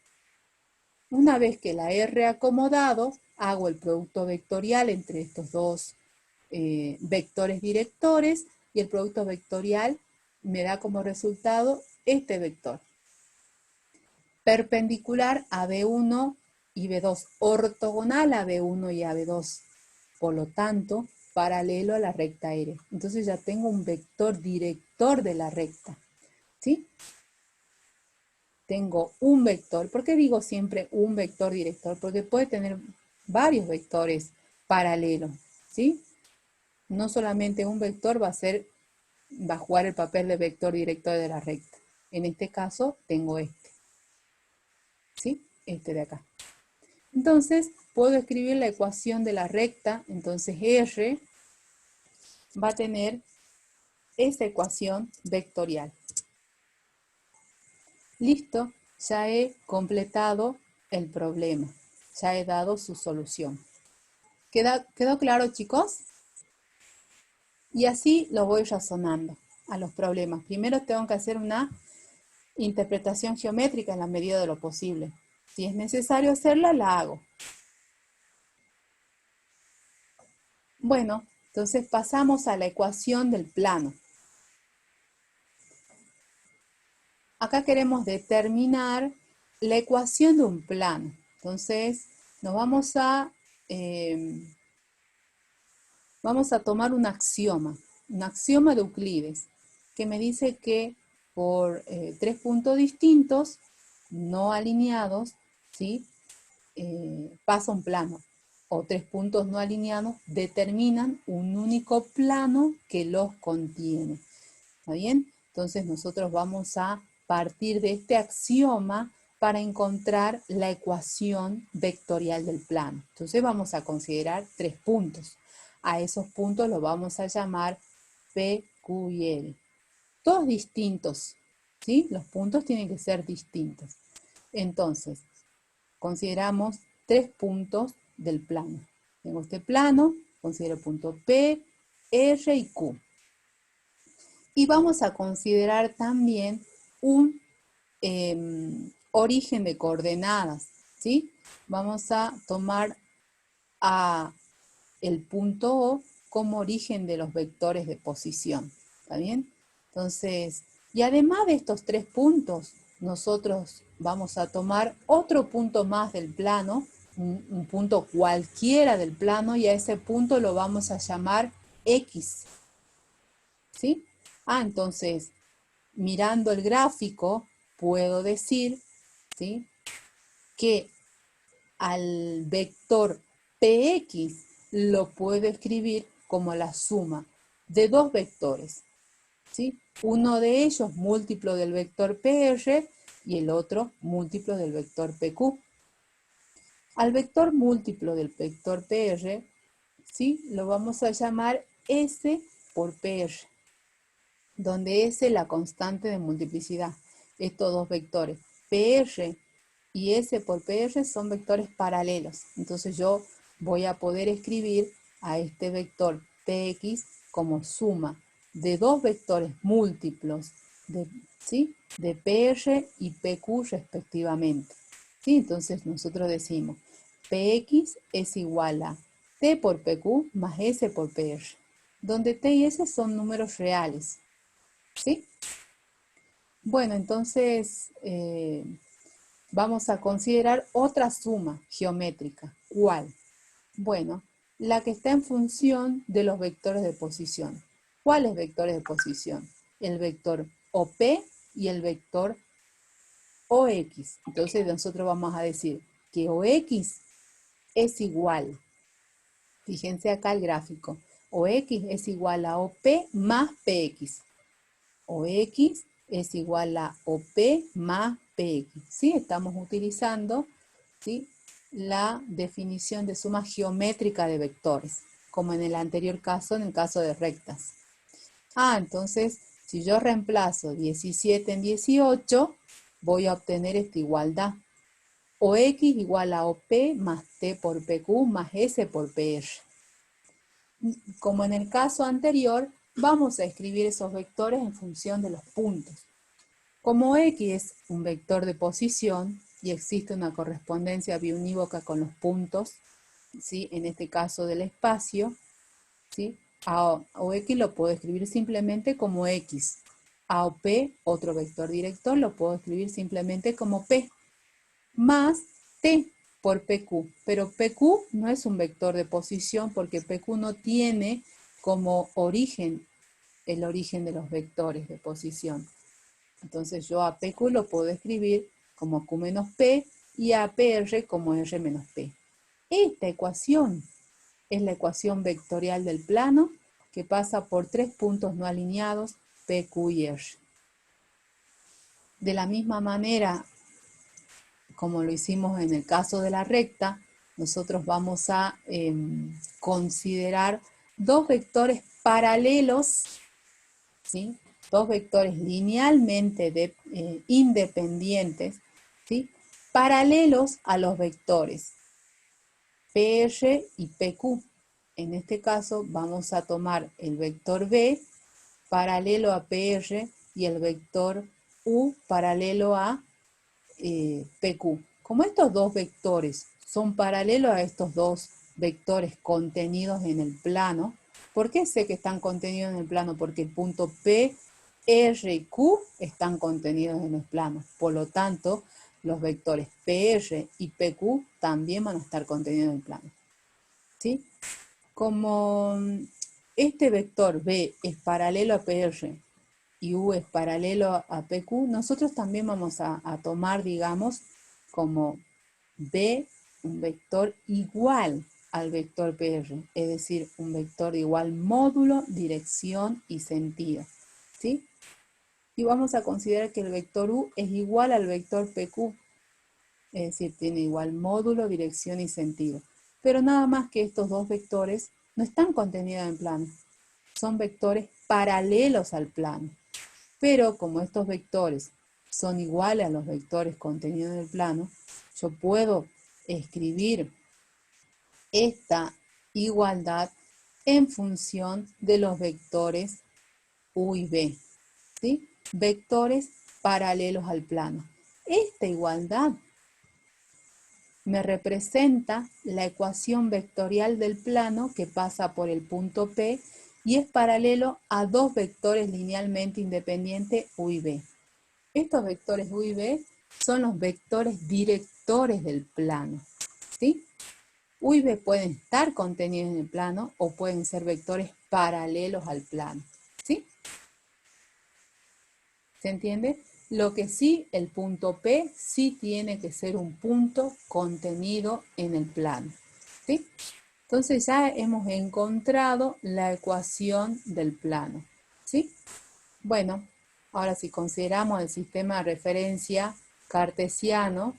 una vez que la he reacomodado, hago el producto vectorial entre estos dos vectores directores y el producto vectorial me da como resultado este vector. Perpendicular a B1 y B2, ortogonal a B1 y a B2. Por lo tanto, paralelo a la recta R. Entonces ya tengo un vector director de la recta. ¿Sí? Tengo un vector. ¿Por qué digo siempre un vector director? Porque puede tener varios vectores paralelos. ¿Sí? No solamente un vector va a jugar el papel de vector director de la recta. En este caso tengo este. ¿Sí? Este de acá. Entonces, puedo escribir la ecuación de la recta. Entonces, R va a tener esa ecuación vectorial. Listo, ya he completado el problema. Ya he dado su solución. ¿Quedó claro, chicos? Y así lo voy razonando a los problemas. Primero tengo que hacer una interpretación geométrica en la medida de lo posible. Si es necesario hacerla, la hago. Bueno, entonces pasamos a la ecuación del plano. Acá queremos determinar la ecuación de un plano. Entonces, nos vamos a tomar un axioma de Euclides, que me dice que por tres puntos distintos, no alineados, ¿sí? Pasa un plano, o tres puntos no alineados determinan un único plano que los contiene. ¿Está bien? Entonces nosotros vamos a partir de este axioma para encontrar la ecuación vectorial del plano. Entonces vamos a considerar tres puntos. A esos puntos los vamos a llamar P, Q y L. Todos distintos, ¿sí? Los puntos tienen que ser distintos. Entonces, consideramos tres puntos del plano. Tengo este plano, considero punto P, R y Q. Y vamos a considerar también un origen de coordenadas, ¿sí? Vamos a tomar a el punto O como origen de los vectores de posición, ¿está bien? Entonces, y además de estos 3 puntos, nosotros vamos a tomar otro punto más del plano, un punto cualquiera del plano, y a ese punto lo vamos a llamar X, ¿sí? Entonces, mirando el gráfico, puedo decir, ¿sí?, que al vector Px lo puedo escribir como la suma de 2 vectores, ¿sí? Uno de ellos múltiplo del vector PR y el otro múltiplo del vector PQ. Al vector múltiplo del vector PR, ¿sí?, lo vamos a llamar S por PR, donde S es la constante de multiplicidad. Estos dos vectores, PR y S por PR, son vectores paralelos. Entonces yo voy a poder escribir a este vector Px como suma de 2 vectores múltiplos de, ¿sí?, de PR y PQ respectivamente, ¿sí? Entonces nosotros decimos Px es igual a T por PQ más S por PR, donde T y S son números reales, ¿sí? Bueno, entonces vamos a considerar otra suma geométrica. ¿Cuál? Bueno, la que está en función de los vectores de posición. ¿Cuáles vectores de posición? El vector OP y el vector OX. Entonces nosotros vamos a decir que OX es igual, fíjense acá el gráfico, OX es igual a OP más PX. OX es igual a OP más PX. ¿Sí? Estamos utilizando, ¿sí?, la definición de suma geométrica de vectores, como en el anterior caso, en el caso de rectas. Entonces, si yo reemplazo 17 en 18, voy a obtener esta igualdad. OX igual a OP más T por PQ más S por PR. Como en el caso anterior, vamos a escribir esos vectores en función de los puntos. Como X es un vector de posición y existe una correspondencia biunívoca con los puntos, ¿sí?, en este caso del espacio, ¿sí?, A o X lo puedo escribir simplemente como X. A o P, otro vector director, lo puedo escribir simplemente como P, más T por PQ. Pero PQ no es un vector de posición porque PQ no tiene como origen el origen de los vectores de posición. Entonces yo a PQ lo puedo escribir como Q menos P y a PR como R menos P. Esta ecuación es la ecuación vectorial del plano que pasa por 3 puntos no alineados, P, Q y R. De la misma manera, como lo hicimos en el caso de la recta, nosotros vamos a considerar 2 vectores paralelos, ¿sí?, 2 vectores linealmente independientes, ¿sí?, paralelos a los vectores PR y PQ. En este caso vamos a tomar el vector B paralelo a PR y el vector U paralelo a PQ. Como estos dos vectores son paralelos a estos dos vectores contenidos en el plano, ¿por qué sé que están contenidos en el plano? Porque el punto P, R y Q están contenidos en el plano. Por lo tanto, los vectores PR y PQ también van a estar contenidos en el plano, ¿sí? Como este vector B es paralelo a PR y U es paralelo a PQ, nosotros también vamos a tomar, digamos, como B un vector igual al vector PR, es decir, un vector de igual módulo, dirección y sentido, ¿sí? Y vamos a considerar que el vector U es igual al vector PQ, es decir, tiene igual módulo, dirección y sentido. Pero nada más que estos dos vectores no están contenidos en plano, son vectores paralelos al plano. Pero como estos vectores son iguales a los vectores contenidos en el plano, yo puedo escribir esta igualdad en función de los vectores U y B, ¿sí? Vectores paralelos al plano. Esta igualdad me representa la ecuación vectorial del plano que pasa por el punto P y es paralelo a dos vectores linealmente independientes U y B. Estos vectores U y B son los vectores directores del plano, ¿sí? U y B pueden estar contenidos en el plano o pueden ser vectores paralelos al plano, ¿sí? ¿Se entiende? Lo que sí, el punto P sí tiene que ser un punto contenido en el plano, ¿sí? Entonces ya hemos encontrado la ecuación del plano, ¿sí? Bueno, ahora si consideramos el sistema de referencia cartesiano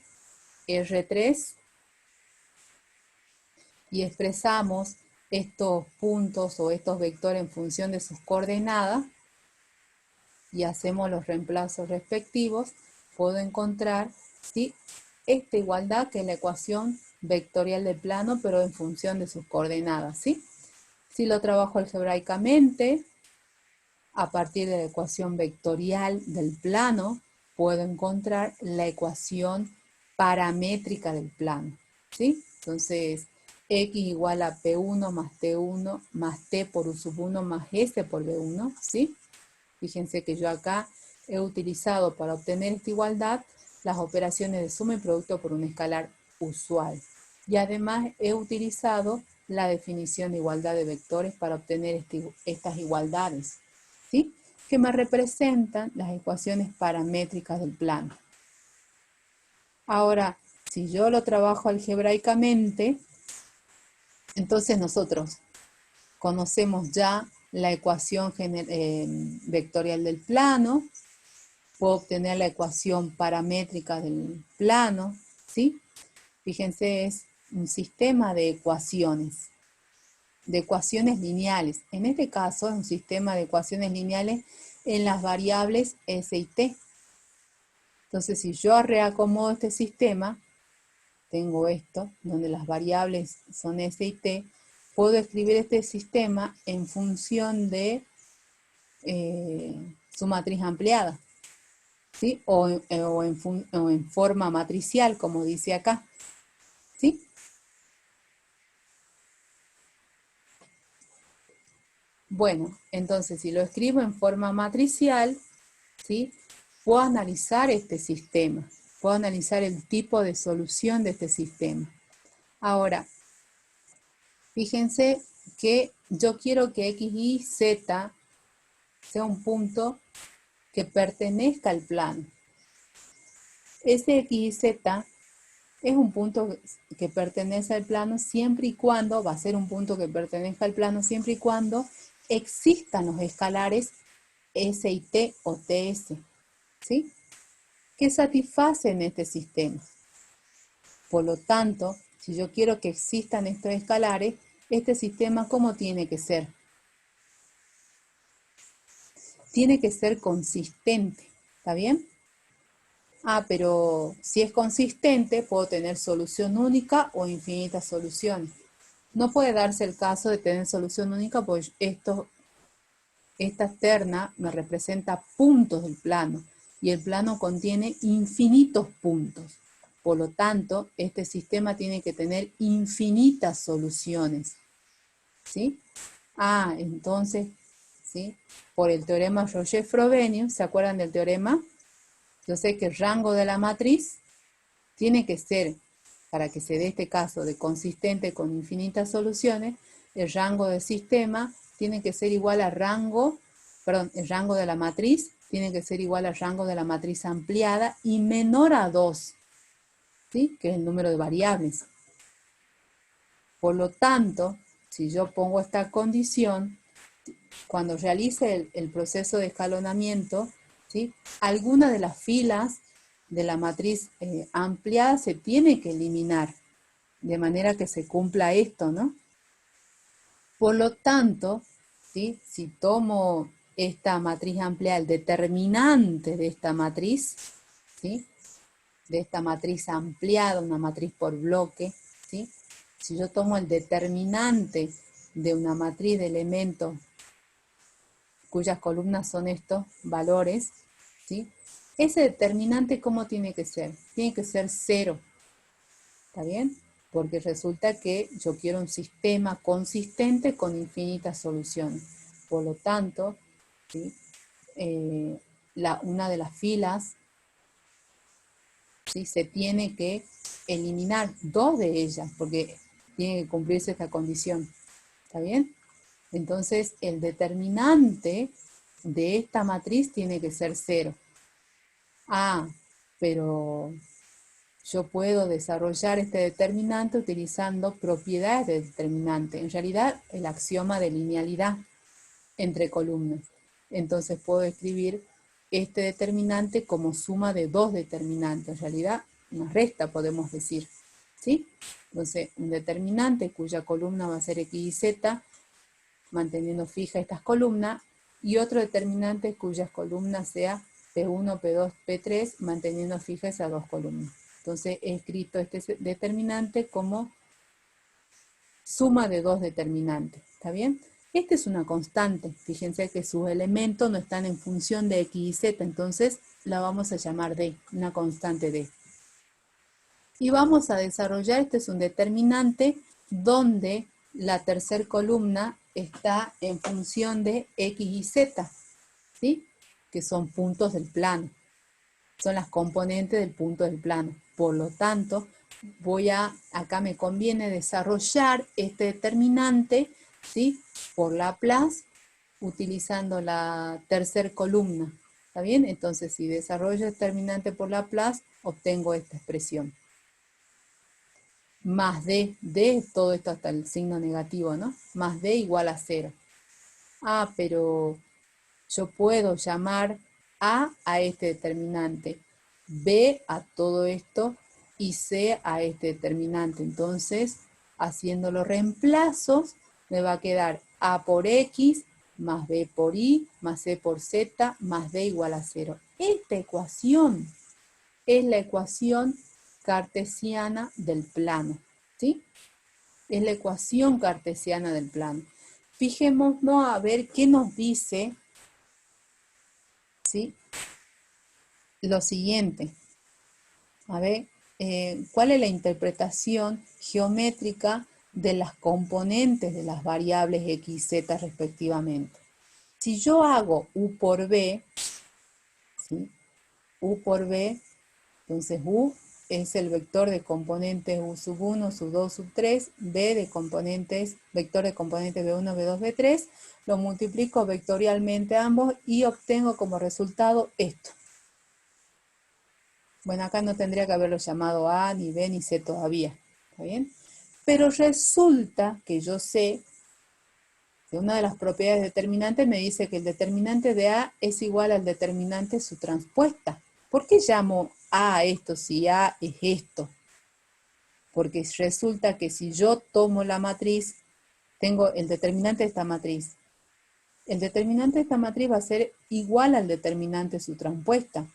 R3 y expresamos estos puntos o estos vectores en función de sus coordenadas y hacemos los reemplazos respectivos, puedo encontrar, ¿sí?, esta igualdad que es la ecuación vectorial del plano, pero en función de sus coordenadas, ¿sí? Si lo trabajo algebraicamente, a partir de la ecuación vectorial del plano, puedo encontrar la ecuación paramétrica del plano, ¿sí? Entonces, x igual a P1 más T1 más T por U sub 1 más S por B1, ¿sí? Fíjense que yo acá he utilizado para obtener esta igualdad las operaciones de suma y producto por un escalar usual. Y además he utilizado la definición de igualdad de vectores para obtener estas igualdades, ¿sí?, que me representan las ecuaciones paramétricas del plano. Ahora, si yo lo trabajo algebraicamente, entonces nosotros conocemos ya la ecuación vectorial del plano, puedo obtener la ecuación paramétrica del plano, ¿sí? Fíjense, es un sistema de ecuaciones lineales. En este caso es un sistema de ecuaciones lineales en las variables S y T. Entonces, si yo reacomodo este sistema, tengo esto, donde las variables son S y T, puedo escribir este sistema en función de su matriz ampliada, ¿sí? O en forma matricial, como dice acá, ¿sí? Bueno, entonces si lo escribo en forma matricial, ¿sí?, puedo analizar este sistema, puedo analizar el tipo de solución de este sistema. Ahora, fíjense que yo quiero que X, Y, Z sea un punto que pertenezca al plano. Ese X, Y, Z es un punto que pertenece al plano siempre y cuando, va a ser un punto que pertenezca al plano siempre y cuando existan los escalares S y T o TS, ¿sí?, que satisfacen este sistema. Por lo tanto, si yo quiero que existan estos escalares, este sistema, ¿cómo tiene que ser? Tiene que ser consistente, ¿está bien? Ah, pero si es consistente, puedo tener solución única o infinitas soluciones. No puede darse el caso de tener solución única, pues esta terna me representa puntos del plano y el plano contiene infinitos puntos. Por lo tanto, este sistema tiene que tener infinitas soluciones, ¿sí? Ah, entonces, ¿sí?, por el teorema Roger-Frobenius, ¿se acuerdan del teorema? Yo sé que el rango de la matriz tiene que ser, para que se dé este caso de consistente con infinitas soluciones, el rango del sistema tiene que ser igual al rango, el rango de la matriz tiene que ser igual al rango de la matriz ampliada y menor a 2, ¿sí?, que es el número de variables. Por lo tanto, si yo pongo esta condición, cuando realice el proceso de escalonamiento, ¿sí?, alguna de las filas de la matriz ampliada se tiene que eliminar, de manera que se cumpla esto, ¿no? Por lo tanto, ¿sí?, si tomo esta matriz ampliada, el determinante de esta matriz, ¿sí?, de esta matriz ampliada, una matriz por bloque, ¿sí?, si yo tomo el determinante de una matriz de elementos cuyas columnas son estos valores, ¿sí? Ese determinante, ¿cómo tiene que ser? Tiene que ser 0, ¿está bien? Porque resulta que yo quiero un sistema consistente con infinitas soluciones. Por lo tanto, ¿sí? Una de las filas, ¿sí? Se tiene que eliminar 2 de ellas, porque tiene que cumplirse esta condición, ¿está bien? Entonces, el determinante de esta matriz tiene que ser 0. Ah, pero yo puedo desarrollar este determinante utilizando propiedades del determinante. En realidad, el axioma de linealidad entre columnas. Entonces puedo escribir este determinante como suma de 2 determinantes. En realidad, una resta podemos decir, ¿sí? Entonces, un determinante cuya columna va a ser x y z, manteniendo fija estas columnas, y otro determinante cuyas columnas sea P1, P2, P3, manteniendo fija esas 2 columnas. Entonces he escrito este determinante como suma de 2 determinantes, ¿está bien? Esta es una constante, fíjense que sus elementos no están en función de x y z, entonces la vamos a llamar D, una constante D. Y vamos a desarrollar, este es un determinante donde la tercera columna está en función de x y z, ¿sí? Que son puntos del plano, son las componentes del punto del plano. Por lo tanto, acá me conviene desarrollar este determinante, ¿sí? Por Laplace, utilizando la tercera columna, ¿está bien? Entonces, si desarrollo el determinante por Laplace, obtengo esta expresión. Más D, todo esto hasta el signo negativo, ¿no? Más D igual a 0. Ah, pero yo puedo llamar A este determinante, B a todo esto y C a este determinante. Entonces, haciendo los reemplazos, me va a quedar A por X más B por Y más C por Z más D igual a 0. Esta ecuación es la ecuación cartesiana del plano, ¿sí? Es la ecuación cartesiana del plano. Fijémonos a ver qué nos dice, ¿sí? Lo siguiente. A ver, ¿cuál es la interpretación geométrica de las componentes de las variables x y z respectivamente? Si yo hago u por b, ¿sí? U por b, entonces u es el vector de componentes u sub 1, sub 2, sub 3, b de componentes, vector de componentes b1, b2, b3, lo multiplico vectorialmente ambos y obtengo como resultado esto. Bueno, acá no tendría que haberlo llamado A, ni B, ni C todavía, ¿está bien? Pero resulta que yo sé que una de las propiedades determinantes me dice que el determinante de A es igual al determinante de su transpuesta. ¿Por qué llamo A esto si A es esto? Porque resulta que si yo tomo la matriz, tengo el determinante de esta matriz. El determinante de esta matriz va a ser igual al determinante de su transpuesta.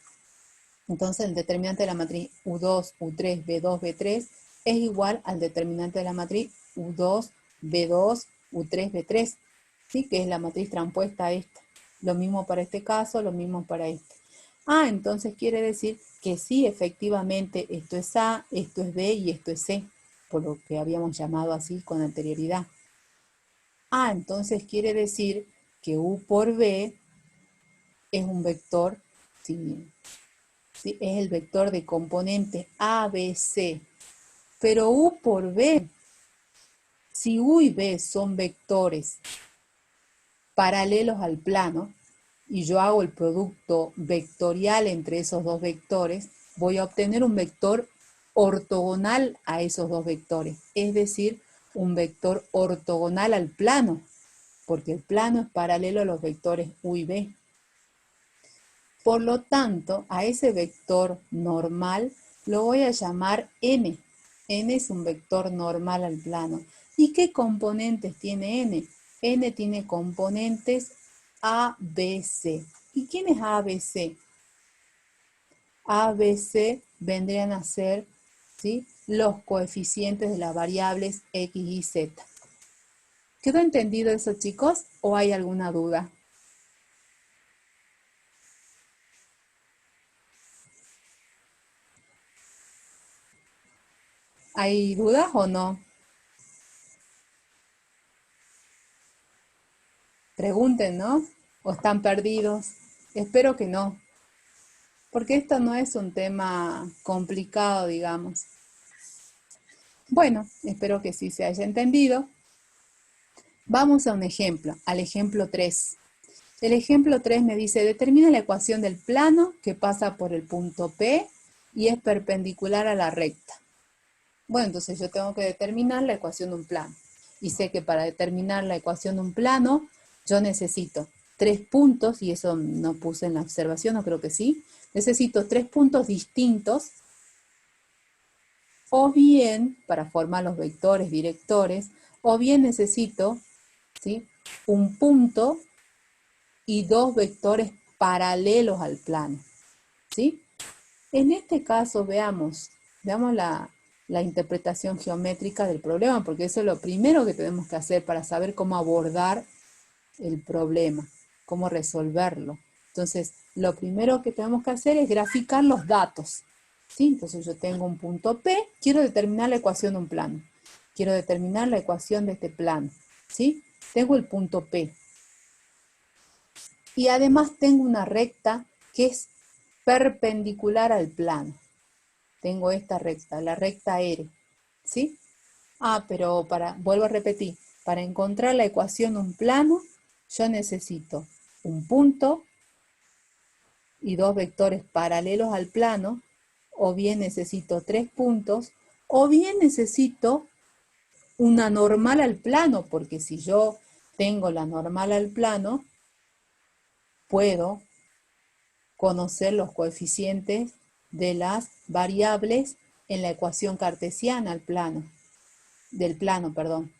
Entonces el determinante de la matriz U2, U3, B2, B3 es igual al determinante de la matriz U2, B2, U3, B3, ¿sí? Que es la matriz transpuesta a esta. Lo mismo para este caso, lo mismo para este. Ah, entonces quiere decir que sí, efectivamente, esto es A, esto es B y esto es C, por lo que habíamos llamado así con anterioridad. Ah, entonces quiere decir que U por B es un vector, ¿sí? ¿Sí? Es el vector de componentes A, B, C. Pero U por B, si U y B son vectores paralelos al plano, y yo hago el producto vectorial entre esos dos vectores, voy a obtener un vector ortogonal a esos dos vectores, es decir, un vector ortogonal al plano, porque el plano es paralelo a los vectores U y B. Por lo tanto, a ese vector normal lo voy a llamar n. N es un vector normal al plano. ¿Y qué componentes tiene n? N tiene componentes A, B, C. ¿Y quién es A, B, C? A, B, C vendrían a ser, ¿sí?, los coeficientes de las variables x y z. ¿Quedó entendido eso, chicos? ¿O hay alguna duda? ¿Hay dudas o no? Pregunten, ¿no? ¿O están perdidos? Espero que no, porque esto no es un tema complicado, digamos. Bueno, espero que sí se haya entendido. Vamos a un ejemplo, al ejemplo 3. El ejemplo 3 me dice, determina la ecuación del plano que pasa por el punto P y es perpendicular a la recta. Bueno, entonces yo tengo que determinar la ecuación de un plano. Y sé que para determinar la ecuación de un plano, yo necesito 3 puntos, y eso no puse en la observación, no creo que sí. Necesito 3 puntos distintos, o bien, para formar los vectores directores, o bien necesito, ¿sí?, un punto y 2 vectores paralelos al plano, ¿sí? En este caso, veamos la interpretación geométrica del problema, porque eso es lo primero que tenemos que hacer para saber cómo abordar el problema, cómo resolverlo. Entonces, lo primero que tenemos que hacer es graficar los datos, ¿sí? Entonces, yo tengo un punto P, quiero determinar la ecuación de un plano. Quiero determinar la ecuación de este plano, ¿sí? Tengo el punto P. Y además tengo una recta que es perpendicular al plano. Tengo esta recta, la recta R, ¿sí? Pero vuelvo a repetir, para encontrar la ecuación de un plano, yo necesito un punto y 2 vectores paralelos al plano, o bien necesito 3 puntos, o bien necesito una normal al plano, porque si yo tengo la normal al plano, puedo conocer los coeficientes de las variables en la ecuación cartesiana del plano, perdón.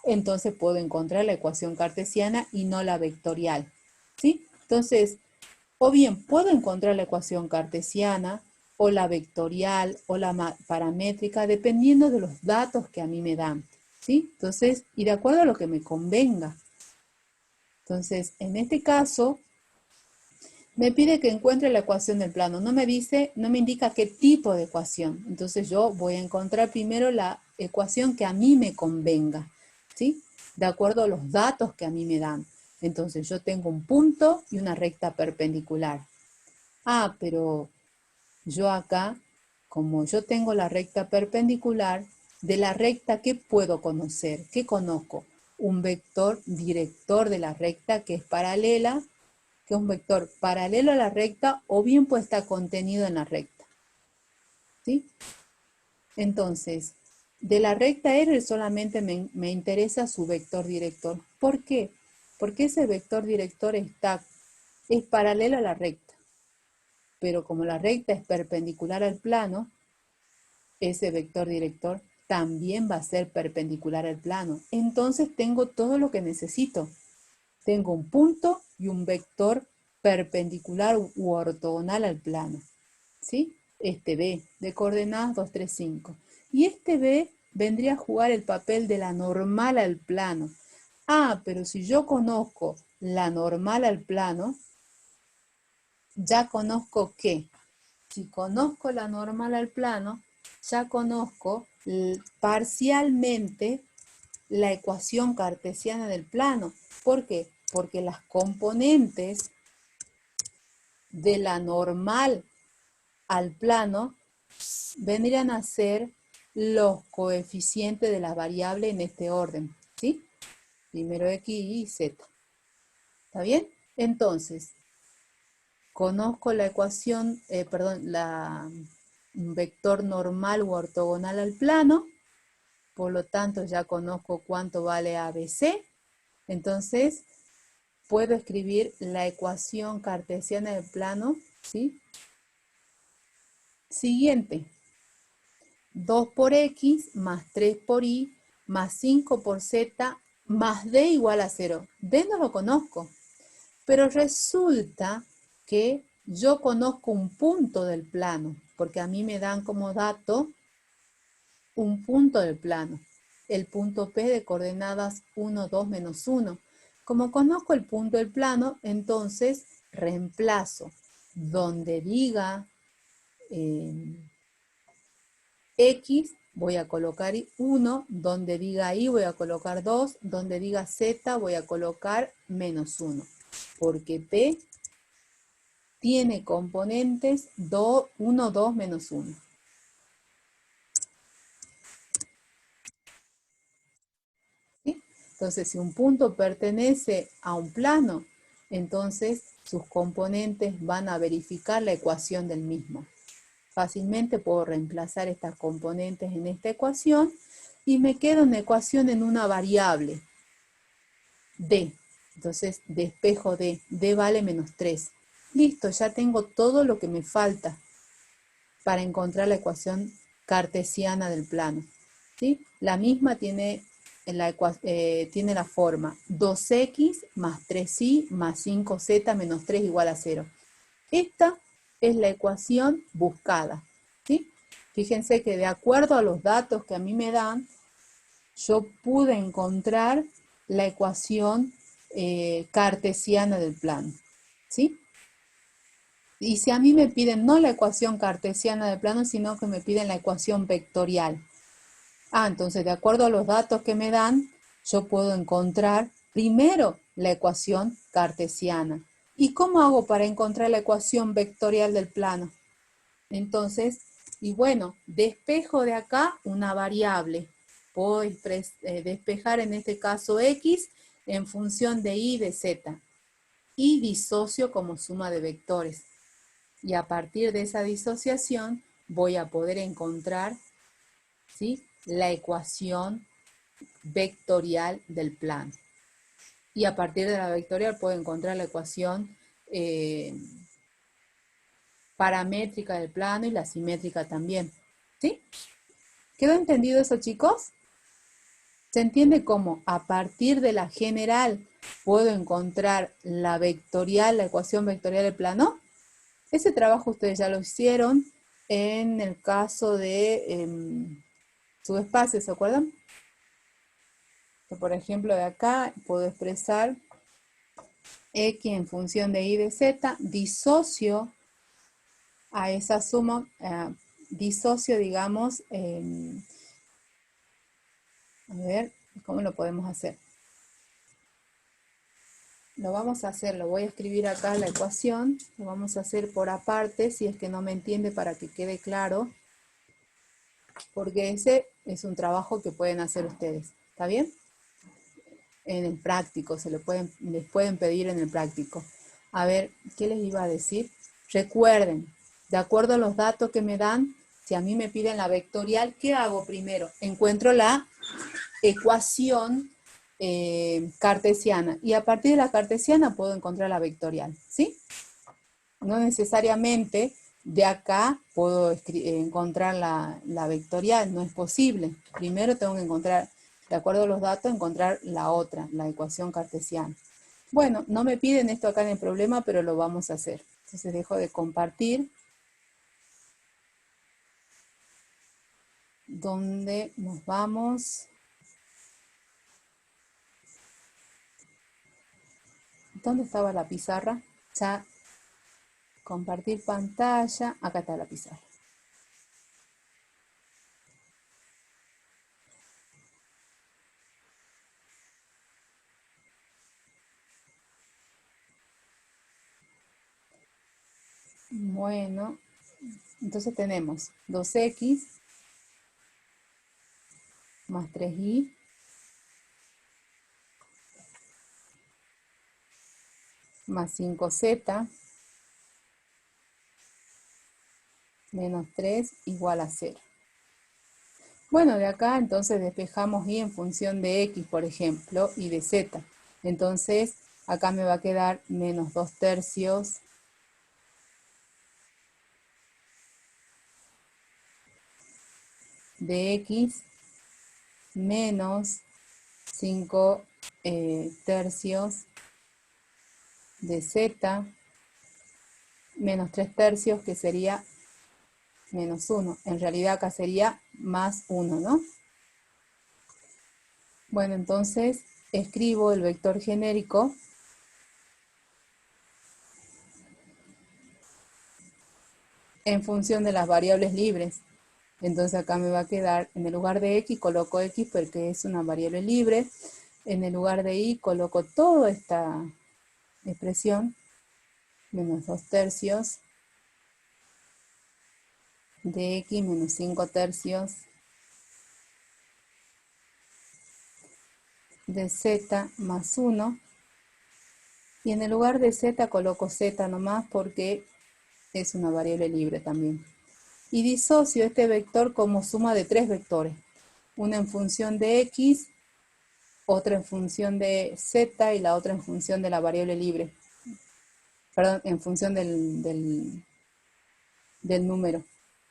Entonces puedo encontrar la ecuación cartesiana y no la vectorial, ¿sí? Entonces, o bien puedo encontrar la ecuación cartesiana o la vectorial o la paramétrica, dependiendo de los datos que a mí me dan, ¿sí? Entonces, y de acuerdo a lo que me convenga. Entonces, en este caso, me pide que encuentre la ecuación del plano. No me indica qué tipo de ecuación. Entonces yo voy a encontrar primero la ecuación que a mí me convenga, ¿sí? De acuerdo a los datos que a mí me dan. Entonces yo tengo un punto y una recta perpendicular. Pero yo acá, como yo tengo la recta perpendicular, de la recta, ¿qué puedo conocer? ¿Qué conozco? Un vector director de la recta que es paralela, que es un vector paralelo a la recta, o bien puede estar contenido en la recta, ¿sí? Entonces, de la recta R solamente me interesa su vector director. ¿Por qué? Porque ese vector director es paralelo a la recta, pero como la recta es perpendicular al plano, ese vector director también va a ser perpendicular al plano. Entonces tengo todo lo que necesito. Tengo un punto y un vector perpendicular u ortogonal al plano, ¿sí? Este B, de coordenadas 2, 3, 5. Y este B vendría a jugar el papel de la normal al plano. Pero si yo conozco la normal al plano, ya conozco ¿qué? Si conozco la normal al plano, ya conozco parcialmente la ecuación cartesiana del plano. ¿Por qué? Porque las componentes de la normal al plano vendrían a ser los coeficientes de las variables en este orden, ¿sí? Primero X y Z. ¿Está bien? Entonces, conozco la ecuación, un vector normal u ortogonal al plano, por lo tanto ya conozco cuánto vale ABC, entonces puedo escribir la ecuación cartesiana del plano, ¿sí? Siguiente, 2 por X más 3 por Y más 5 por Z más D igual a 0. D no lo conozco, pero resulta que yo conozco un punto del plano, porque a mí me dan como dato un punto del plano, el punto P de coordenadas 1, 2, menos 1. Como conozco el punto del plano, entonces reemplazo donde diga X voy a colocar 1, donde diga I voy a colocar 2, donde diga Z voy a colocar -1, porque P tiene componentes 1, 2, -1. ¿Sí? Entonces, si un punto pertenece a un plano, entonces sus componentes van a verificar la ecuación del mismo. Fácilmente puedo reemplazar estas componentes en esta ecuación y me queda una ecuación en una variable, D. Entonces, despejo D vale -3. Listo, ya tengo todo lo que me falta para encontrar la ecuación cartesiana del plano. ¿Sí? La misma tiene la forma 2x más 3y más 5z menos 3 igual a 0. Esta es la ecuación buscada. ¿Sí? Fíjense que de acuerdo a los datos que a mí me dan, yo pude encontrar la ecuación cartesiana del plano. ¿Sí? Y si a mí me piden no la ecuación cartesiana del plano, sino que me piden la ecuación vectorial. Entonces, de acuerdo a los datos que me dan, yo puedo encontrar primero la ecuación cartesiana. ¿Y cómo hago para encontrar la ecuación vectorial del plano? Entonces, y bueno, despejo de acá una variable. Puedo despejar en este caso x en función de y de z. Y disocio como suma de vectores. Y a partir de esa disociación voy a poder encontrar, ¿sí?, la ecuación vectorial del plano. Y a partir de la vectorial puedo encontrar la ecuación paramétrica del plano y la simétrica también. ¿Sí? ¿Quedó entendido eso, chicos? ¿Se entiende cómo a partir de la general puedo encontrar la vectorial, la ecuación vectorial del plano? Ese trabajo ustedes ya lo hicieron en el caso de subespacio, ¿se acuerdan? Que por ejemplo de acá puedo expresar x en función de y de z, disocio a esa suma, disocio, digamos, a ver, ¿cómo lo podemos hacer? Lo vamos a hacer, lo voy a escribir acá la ecuación, lo vamos a hacer por aparte, si es que no me entiende, para que quede claro, porque ese es un trabajo que pueden hacer ustedes, ¿está bien? En el práctico, les pueden pedir en el práctico. A ver, ¿qué les iba a decir? Recuerden, de acuerdo a los datos que me dan, si a mí me piden la vectorial, ¿qué hago primero? Encuentro la ecuación cartesiana, y a partir de la cartesiana puedo encontrar la vectorial, ¿sí? No necesariamente de acá puedo encontrar la vectorial, no es posible. Primero tengo que encontrar, de acuerdo a los datos, encontrar la otra, la ecuación cartesiana. Bueno, no me piden esto acá en el problema, pero lo vamos a hacer. Entonces dejo de compartir. ¿Dónde nos vamos? ¿Dónde estaba la pizarra? Ya, compartir pantalla. Acá está la pizarra. Bueno, entonces tenemos 2x más 3y más 5z menos 3 igual a 0. Bueno, de acá entonces despejamos y en función de x, por ejemplo, y de z. Entonces, acá me va a quedar menos 2 tercios de x menos 5 tercios de z menos 3 tercios, que sería menos 1. En realidad acá sería más 1, ¿no? Bueno, entonces escribo el vector genérico en función de las variables libres. Entonces acá me va a quedar, en el lugar de x coloco x porque es una variable libre. En el lugar de y coloco toda esta expresión, menos 2 tercios de x menos 5 tercios de z más 1. Y en el lugar de z coloco z nomás porque es una variable libre también. Y disocio este vector como suma de 3 vectores. Una en función de x, otra en función de z y la otra en función de la variable libre. Perdón, en función del número.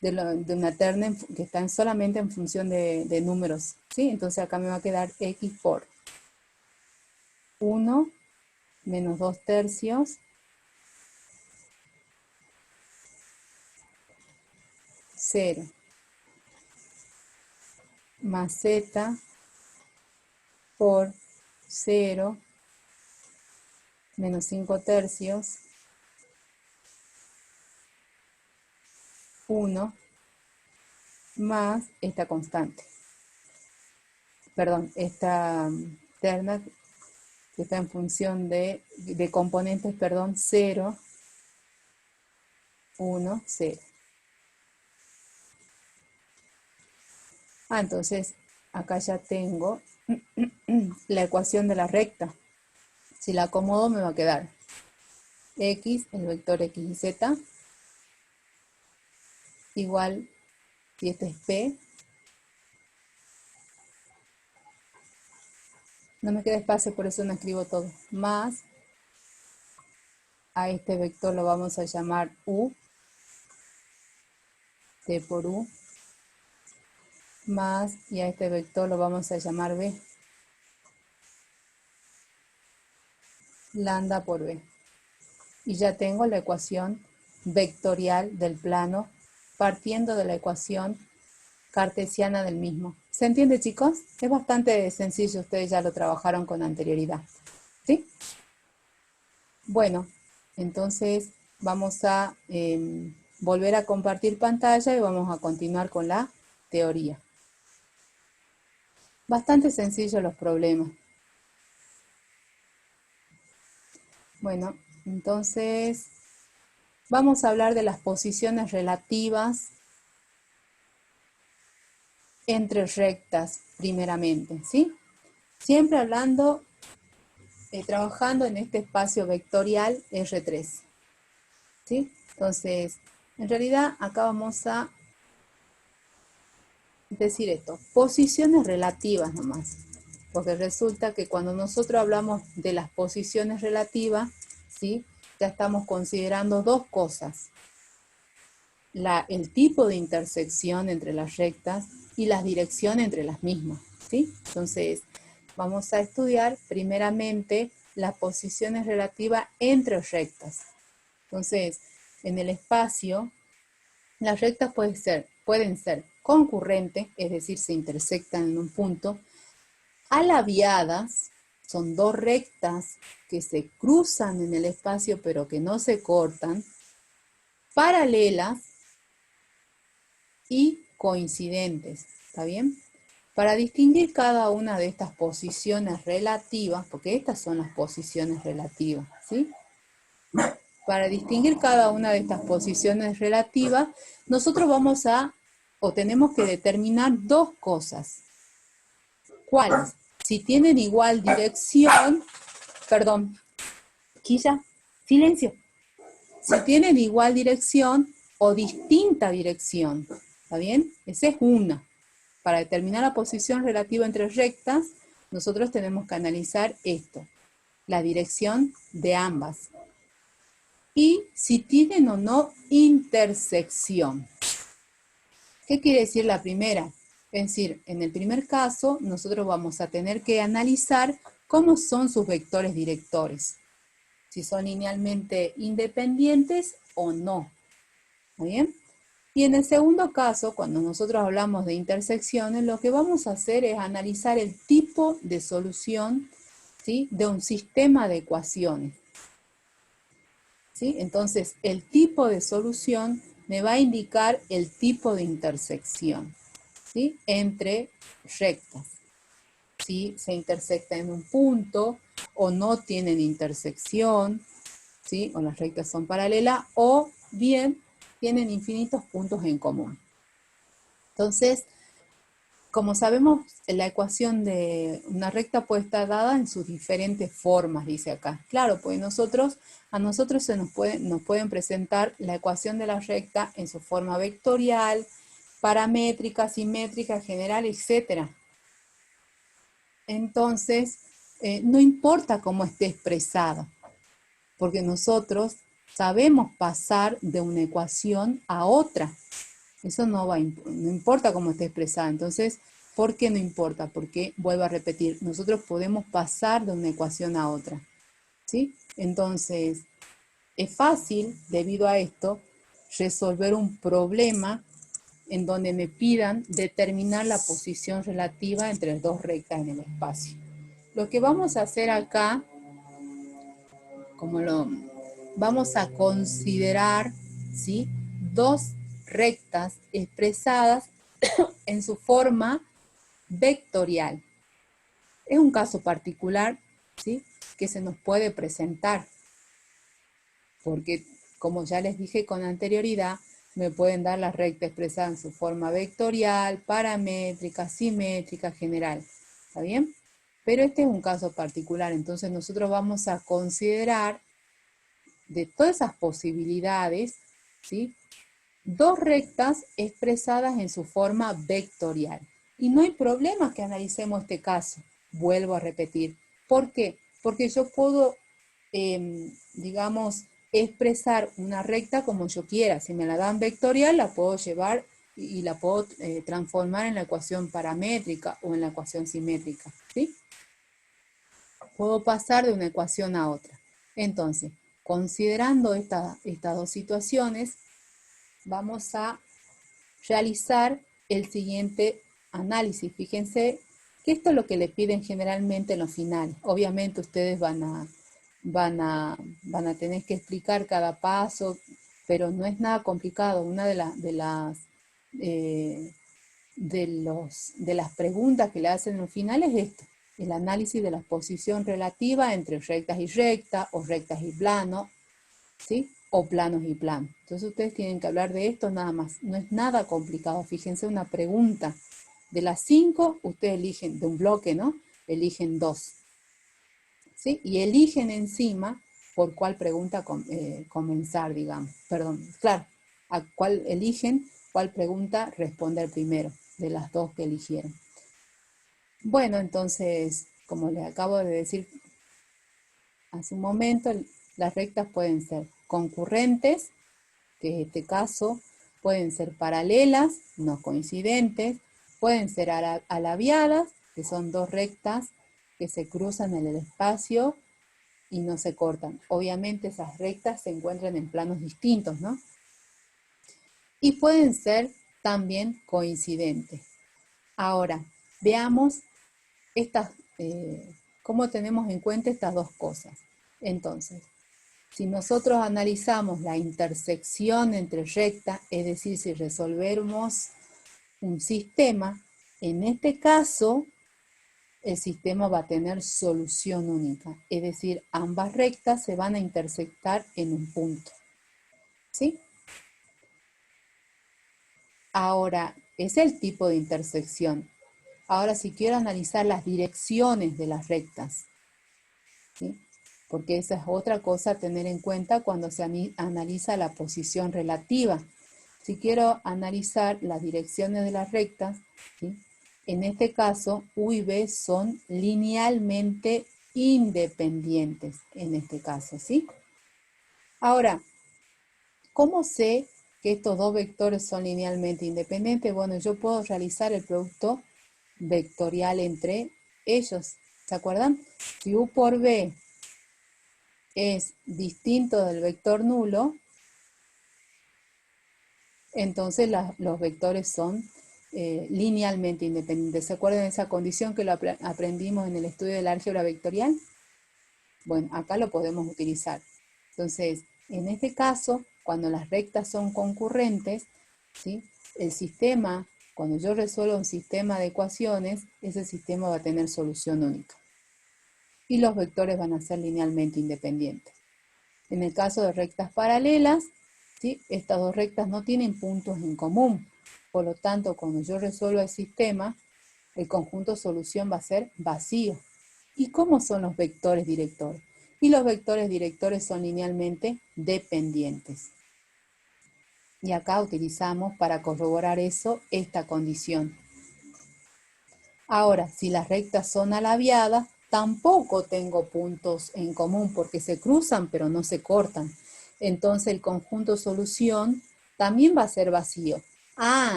De una terna que está solamente en función de números. ¿Sí? Entonces acá me va a quedar x por 1 menos 2 tercios 0 más z por 0 menos 5 tercios 1 más esta constante. Perdón, esta terna que está en función de componentes, perdón, 0, 1, 0. Entonces acá ya tengo la ecuación de la recta. Si la acomodo me va a quedar x, el vector x y z, igual, si este es p, no me queda espacio, por eso no escribo todo, más, a este vector lo vamos a llamar u, t por u, más, y a este vector lo vamos a llamar b, lambda por b. Y ya tengo la ecuación vectorial del plano partiendo de la ecuación cartesiana del mismo. ¿Se entiende, chicos? Es bastante sencillo, ustedes ya lo trabajaron con anterioridad. ¿Sí? Bueno, entonces vamos a volver a compartir pantalla y vamos a continuar con la teoría. Bastante sencillo los problemas. Bueno, entonces vamos a hablar de las posiciones relativas entre rectas, primeramente, ¿sí? Siempre hablando, trabajando en este espacio vectorial R3, ¿sí? Entonces, en realidad acá vamos a decir esto, posiciones relativas nomás, porque resulta que cuando nosotros hablamos de las posiciones relativas, ¿sí? Ya estamos considerando dos cosas, el tipo de intersección entre las rectas y las direcciones entre las mismas, ¿sí? Entonces, vamos a estudiar primeramente las posiciones relativas entre rectas. Entonces, en el espacio, las rectas pueden ser concurrentes, es decir, se intersectan en un punto, alabiadas, son dos rectas que se cruzan en el espacio pero que no se cortan, paralelas y coincidentes, ¿está bien? Para distinguir cada una de estas posiciones relativas, porque estas son las posiciones relativas, ¿sí? Para distinguir cada una de estas posiciones relativas, nosotros vamos a, o tenemos que determinar dos cosas. ¿Cuáles? Si tienen igual dirección, perdón, Quilla, silencio. Si tienen igual dirección o distinta dirección, ¿está bien? Esa es una. Para determinar la posición relativa entre rectas, nosotros tenemos que analizar esto, la dirección de ambas. Y si tienen o no intersección. ¿Qué quiere decir la primera? Es decir, en el primer caso, nosotros vamos a tener que analizar cómo son sus vectores directores. Si son linealmente independientes o no. ¿Está bien? Y en el segundo caso, cuando nosotros hablamos de intersecciones, lo que vamos a hacer es analizar el tipo de solución, ¿sí?, de un sistema de ecuaciones. ¿Sí? Entonces, el tipo de solución me va a indicar el tipo de intersección, ¿sí? Entre rectas. Si se intersecta en un punto o no tienen intersección, ¿sí? O las rectas son paralelas, o bien tienen infinitos puntos en común. Entonces, como sabemos, la ecuación de una recta puede estar dada en sus diferentes formas, dice acá. Claro, pues a nosotros nos pueden presentar la ecuación de la recta en su forma vectorial, paramétrica, simétrica, general, etc. Entonces, no importa cómo esté expresada, porque nosotros sabemos pasar de una ecuación a otra. Eso no importa cómo esté expresada. Entonces, ¿por qué no importa? Porque, vuelvo a repetir, nosotros podemos pasar de una ecuación a otra, ¿sí? Entonces, es fácil, debido a esto, resolver un problema en donde me pidan determinar la posición relativa entre dos rectas en el espacio. Lo que vamos a hacer acá, vamos a considerar, ¿sí?, dos rectas expresadas en su forma vectorial. Es un caso particular, ¿sí?, que se nos puede presentar, porque como ya les dije con anterioridad, me pueden dar la recta expresada en su forma vectorial, paramétrica, simétrica, general. ¿Está bien? Pero este es un caso particular, entonces nosotros vamos a considerar de todas esas posibilidades, ¿sí?, dos rectas expresadas en su forma vectorial. Y no hay problema que analicemos este caso. Vuelvo a repetir. ¿Por qué? Porque yo puedo, digamos, expresar una recta como yo quiera. Si me la dan vectorial, la puedo llevar y la puedo transformar en la ecuación paramétrica o en la ecuación simétrica, ¿sí? Puedo pasar de una ecuación a otra. Entonces, considerando estas dos situaciones, vamos a realizar el siguiente análisis. Fíjense que esto es lo que le piden generalmente en los finales. Obviamente ustedes van a tener que explicar cada paso, pero no es nada complicado. Una de las preguntas que le hacen en los finales es esto: el análisis de la posición relativa entre rectas y rectas, o rectas y planos, ¿sí?, o planos y planos. Entonces ustedes tienen que hablar de esto nada más. No es nada complicado. Fíjense, una pregunta. De las 5, ustedes eligen, de un bloque, ¿no?, eligen 2. ¿Sí? Y eligen encima por cuál pregunta comenzar, digamos. Perdón, claro. Eligen cuál pregunta responder primero, de las 2 que eligieron. Bueno, entonces, como les acabo de decir hace un momento, las rectas pueden ser concurrentes, que en este caso pueden ser paralelas, no coincidentes, pueden ser alabiadas, que son dos rectas que se cruzan en el espacio y no se cortan. Obviamente esas rectas se encuentran en planos distintos, ¿no? Y pueden ser también coincidentes. Ahora, veamos cómo tenemos en cuenta estas dos cosas. Entonces, si nosotros analizamos la intersección entre rectas, es decir, si resolvemos un sistema, en este caso, el sistema va a tener solución única. Es decir, ambas rectas se van a intersectar en un punto. ¿Sí? Ahora, es el tipo de intersección. Ahora, si quiero analizar las direcciones de las rectas, ¿sí?, porque esa es otra cosa a tener en cuenta cuando se analiza la posición relativa. Si quiero analizar las direcciones de las rectas, ¿sí?, en este caso, U y B son linealmente independientes, en este caso, ¿sí? Ahora, ¿cómo sé que estos dos vectores son linealmente independientes? Bueno, yo puedo realizar el producto vectorial entre ellos. ¿Se acuerdan? Si U por B es distinto del vector nulo, entonces los vectores son linealmente independientes. ¿Se acuerdan de esa condición que lo aprendimos en el estudio del álgebra vectorial? Bueno, acá lo podemos utilizar. Entonces, en este caso, cuando las rectas son concurrentes, ¿sí? El sistema, cuando yo resuelvo un sistema de ecuaciones, ese sistema va a tener solución única. Y los vectores van a ser linealmente independientes. En el caso de rectas paralelas, ¿sí? Estas dos rectas no tienen puntos en común. Por lo tanto, cuando yo resuelvo el sistema, el conjunto solución va a ser vacío. ¿Y cómo son los vectores directores? Y los vectores directores son linealmente dependientes. Y acá utilizamos para corroborar eso esta condición. Ahora, si las rectas son alabiadas, tampoco tengo puntos en común porque se cruzan pero no se cortan. Entonces el conjunto solución también va a ser vacío.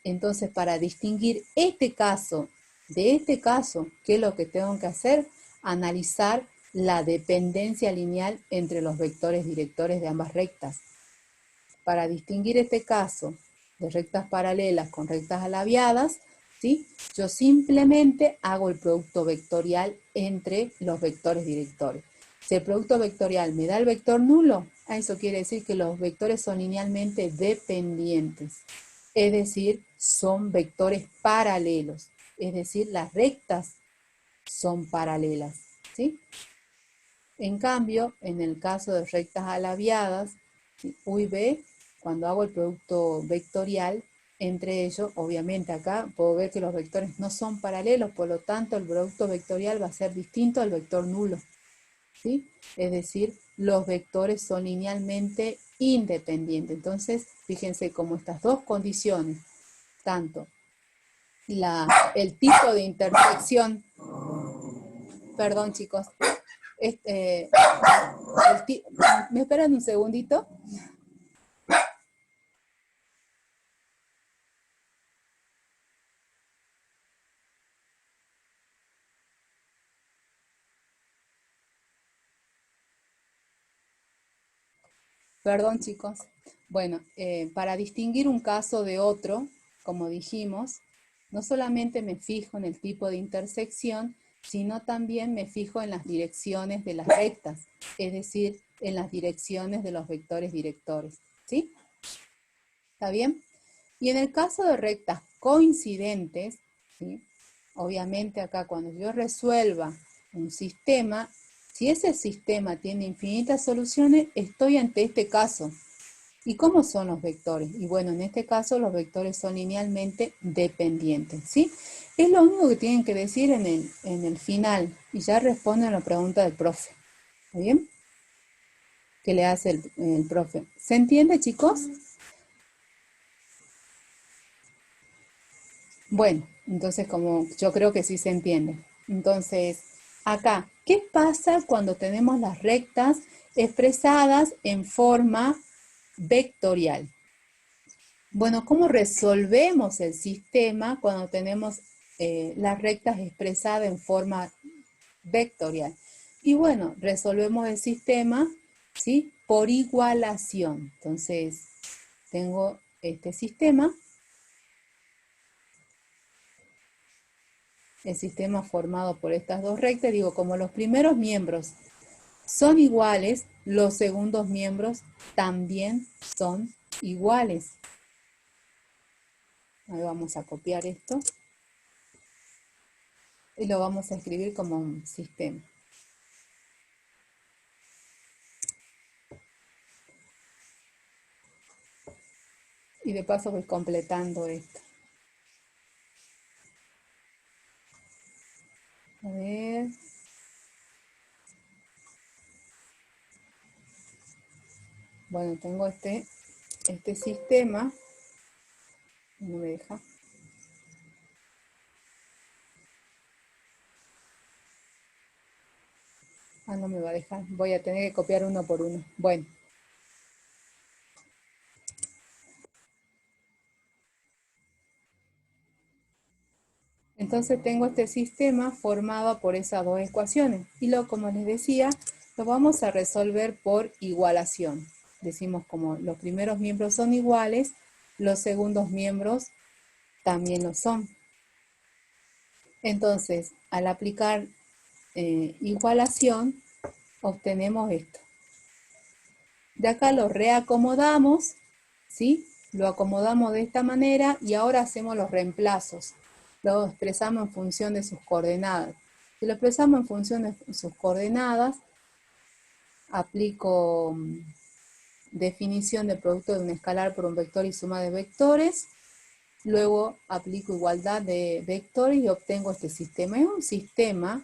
Entonces para distinguir este caso de este caso, ¿qué es lo que tengo que hacer? Analizar la dependencia lineal entre los vectores directores de ambas rectas. Para distinguir este caso de rectas paralelas con rectas alabiadas, ¿sí? Yo simplemente hago el producto vectorial entre los vectores directores. Si el producto vectorial me da el vector nulo, eso quiere decir que los vectores son linealmente dependientes. Es decir, son vectores paralelos. Es decir, las rectas son paralelas, ¿sí? En cambio, en el caso de rectas alabiadas, U y B, cuando hago el producto vectorial entre ellos, obviamente acá puedo ver que los vectores no son paralelos, por lo tanto el producto vectorial va a ser distinto al vector nulo, ¿sí? Es decir, los vectores son linealmente independientes. Entonces, fíjense cómo estas dos condiciones, tanto el tipo de intersección, perdón chicos, ¿me esperan un segundito? Perdón, chicos. Bueno, para distinguir un caso de otro, como dijimos, no solamente me fijo en el tipo de intersección, sino también me fijo en las direcciones de las rectas, es decir, en las direcciones de los vectores directores. ¿Sí? ¿Está bien? Y en el caso de rectas coincidentes, ¿sí? Obviamente acá cuando yo resuelva un sistema, si ese sistema tiene infinitas soluciones, estoy ante este caso. ¿Y cómo son los vectores? Y bueno, en este caso los vectores son linealmente dependientes, ¿sí? Es lo único que tienen que decir en el final, y ya responden a la pregunta del profe. ¿Está bien? ¿Qué le hace el profe? ¿Se entiende, chicos? Bueno, entonces como yo creo que sí se entiende. Entonces, acá, ¿qué pasa cuando tenemos las rectas expresadas en forma vectorial? Bueno, ¿cómo resolvemos el sistema cuando tenemos las rectas expresadas en forma vectorial? Y bueno, resolvemos el sistema, ¿sí? Por igualación. Entonces, tengo este sistema, el sistema formado por estas dos rectas. Digo, como los primeros miembros son iguales, los segundos miembros también son iguales. Ahí vamos a copiar esto y lo vamos a escribir como un sistema. Y de paso voy completando esto. A ver. Bueno, tengo este sistema. No me deja. No me va a dejar. Voy a tener que copiar uno por uno. Bueno. Entonces tengo este sistema formado por esas dos ecuaciones. Y como les decía, lo vamos a resolver por igualación. Decimos como los primeros miembros son iguales, los segundos miembros también lo son. Entonces, al aplicar igualación, obtenemos esto. De acá lo reacomodamos, ¿sí? Lo acomodamos de esta manera y ahora hacemos los reemplazos. Lo expresamos en función de sus coordenadas. Si lo expresamos en función de sus coordenadas, aplico definición de producto de un escalar por un vector y suma de vectores. Luego aplico igualdad de vectores y obtengo este sistema. Es un sistema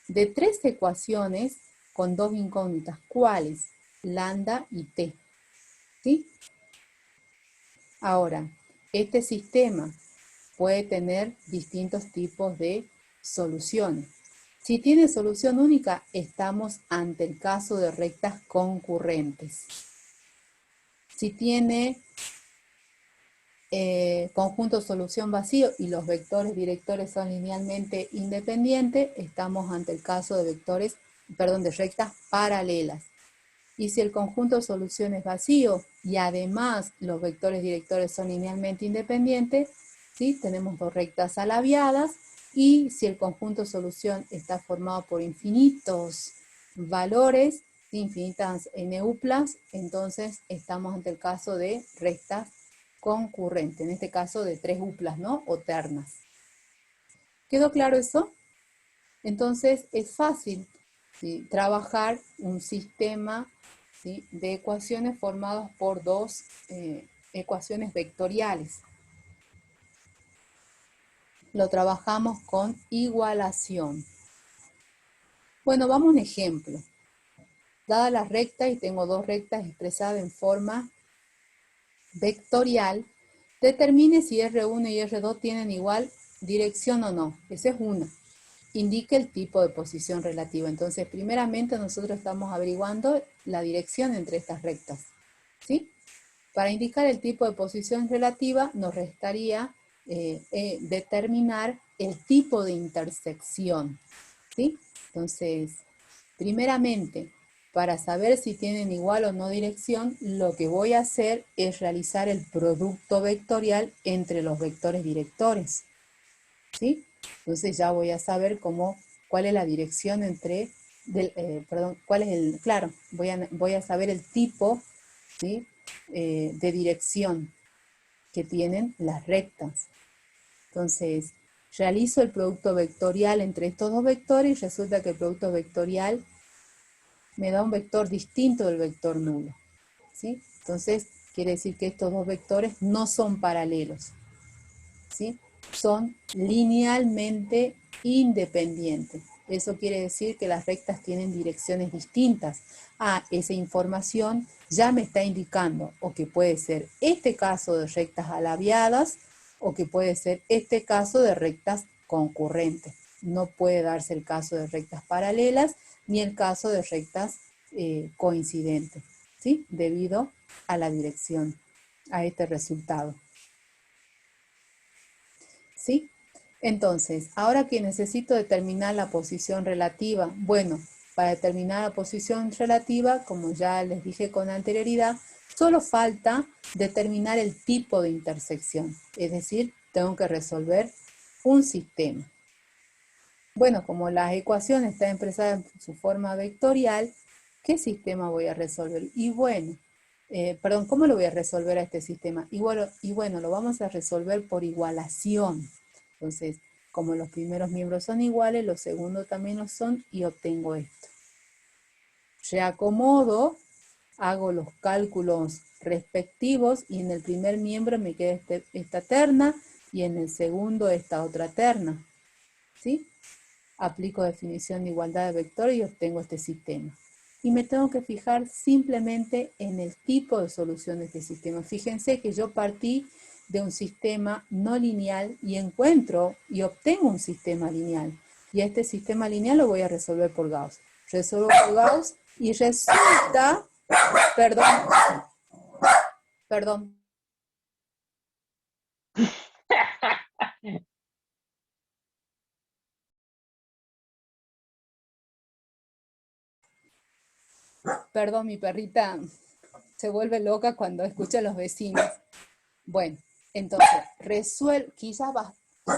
de 3 ecuaciones con 2 incógnitas. ¿Cuáles? Lambda y t. ¿Sí? Ahora, este sistema puede tener distintos tipos de soluciones. Si tiene solución única, estamos ante el caso de rectas concurrentes. Si tiene conjunto solución vacío y los vectores directores son linealmente independientes, estamos ante el caso de de rectas paralelas. Y si el conjunto de solución es vacío y además los vectores directores son linealmente independientes, ¿sí? Tenemos dos rectas alabiadas. Y si el conjunto de solución está formado por infinitos valores, infinitas n-uplas, entonces estamos ante el caso de rectas concurrentes, en este caso de 3 uplas, ¿no? O ternas. ¿Quedó claro eso? Entonces es fácil, ¿sí?, trabajar un sistema, ¿sí?, de ecuaciones formadas por dos ecuaciones vectoriales. Lo trabajamos con igualación. Bueno, vamos a un ejemplo. Dada la recta, y tengo dos rectas expresadas en forma vectorial, determine si R1 y R2 tienen igual dirección o no. Esa es una. Indique el tipo de posición relativa. Entonces, primeramente nosotros estamos averiguando la dirección entre estas rectas, ¿sí? Para indicar el tipo de posición relativa, nos restaría determinar el tipo de intersección, ¿sí? Entonces, primeramente, para saber si tienen igual o no dirección, lo que voy a hacer es realizar el producto vectorial entre los vectores directores, ¿sí? Entonces ya voy a saber cuál es la dirección voy a saber el tipo, ¿sí?, de dirección que tienen las rectas. Entonces, realizo el producto vectorial entre estos dos vectores y resulta que el producto vectorial me da un vector distinto del vector nulo, ¿sí? Entonces, quiere decir que estos dos vectores no son paralelos, ¿sí? Son linealmente independientes. Eso quiere decir que las rectas tienen direcciones distintas. Esa información ya me está indicando o que puede ser este caso de rectas alabiadas o que puede ser este caso de rectas concurrentes. No puede darse el caso de rectas paralelas ni el caso de rectas coincidentes, ¿sí?, debido a la dirección, a este resultado. ¿Sí? Entonces, ahora que necesito determinar la posición relativa, bueno, para determinar la posición relativa, como ya les dije con anterioridad, solo falta determinar el tipo de intersección, es decir, tengo que resolver un sistema. Bueno, como la ecuación está expresada en su forma vectorial, ¿qué sistema voy a resolver? Y bueno, ¿cómo lo voy a resolver a este sistema? Y bueno, lo vamos a resolver por igualación. Entonces, como los primeros miembros son iguales, los segundos también lo son y obtengo esto. Reacomodo, hago los cálculos respectivos y en el primer miembro me queda esta terna y en el segundo esta otra terna, ¿sí? Aplico definición de igualdad de vectores y obtengo este sistema. Y me tengo que fijar simplemente en el tipo de solución de este sistema. Fíjense que yo partí de un sistema no lineal y encuentro y obtengo un sistema lineal. Y este sistema lineal lo voy a resolver por Gauss. Resuelvo por Gauss y resulta, perdón, mi perrita se vuelve loca cuando escucha a los vecinos. Bueno, entonces,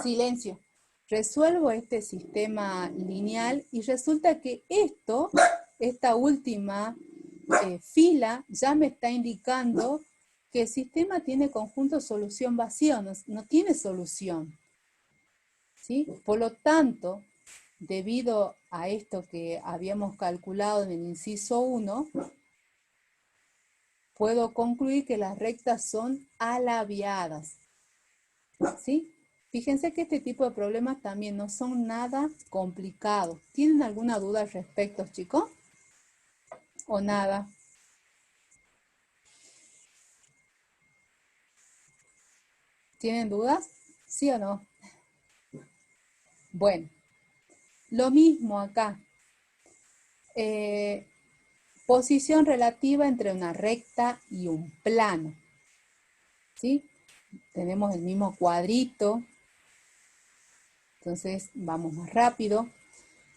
silencio, resuelvo este sistema lineal y resulta que esta última fila ya me está indicando que el sistema tiene conjunto solución vacío, no tiene solución. ¿Sí? Por lo tanto, debido a esto que habíamos calculado en el inciso 1, puedo concluir que las rectas son alabiadas. ¿Sí? Fíjense que este tipo de problemas también no son nada complicados. ¿Tienen alguna duda al respecto, chicos? ¿O nada? ¿Tienen dudas? ¿Sí o no? Bueno, lo mismo acá. Posición relativa entre una recta y un plano. ¿Sí? Tenemos el mismo cuadrito. Entonces, vamos más rápido.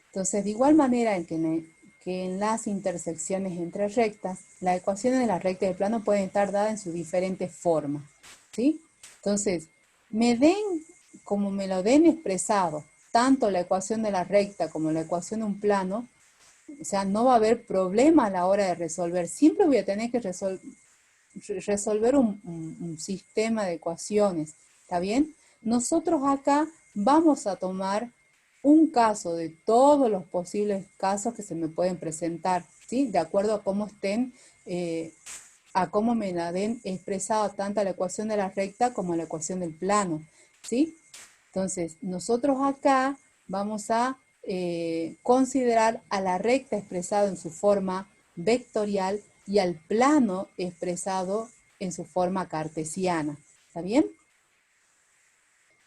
Entonces, de igual manera que en las intersecciones entre rectas, las ecuaciones de la recta y del plano pueden estar dadas en sus diferentes formas. ¿Sí? Entonces, como me lo den expresado, tanto la ecuación de la recta como la ecuación de un plano, o sea, no va a haber problema a la hora de resolver. Siempre voy a tener que resolver un sistema de ecuaciones. ¿Está bien? Nosotros acá vamos a tomar un caso de todos los posibles casos que se me pueden presentar, ¿sí? De acuerdo a cómo estén, a cómo me la den expresado tanto la ecuación de la recta como la ecuación del plano, ¿sí? Entonces, nosotros acá vamos a considerar a la recta expresada en su forma vectorial y al plano expresado en su forma cartesiana. ¿Está bien?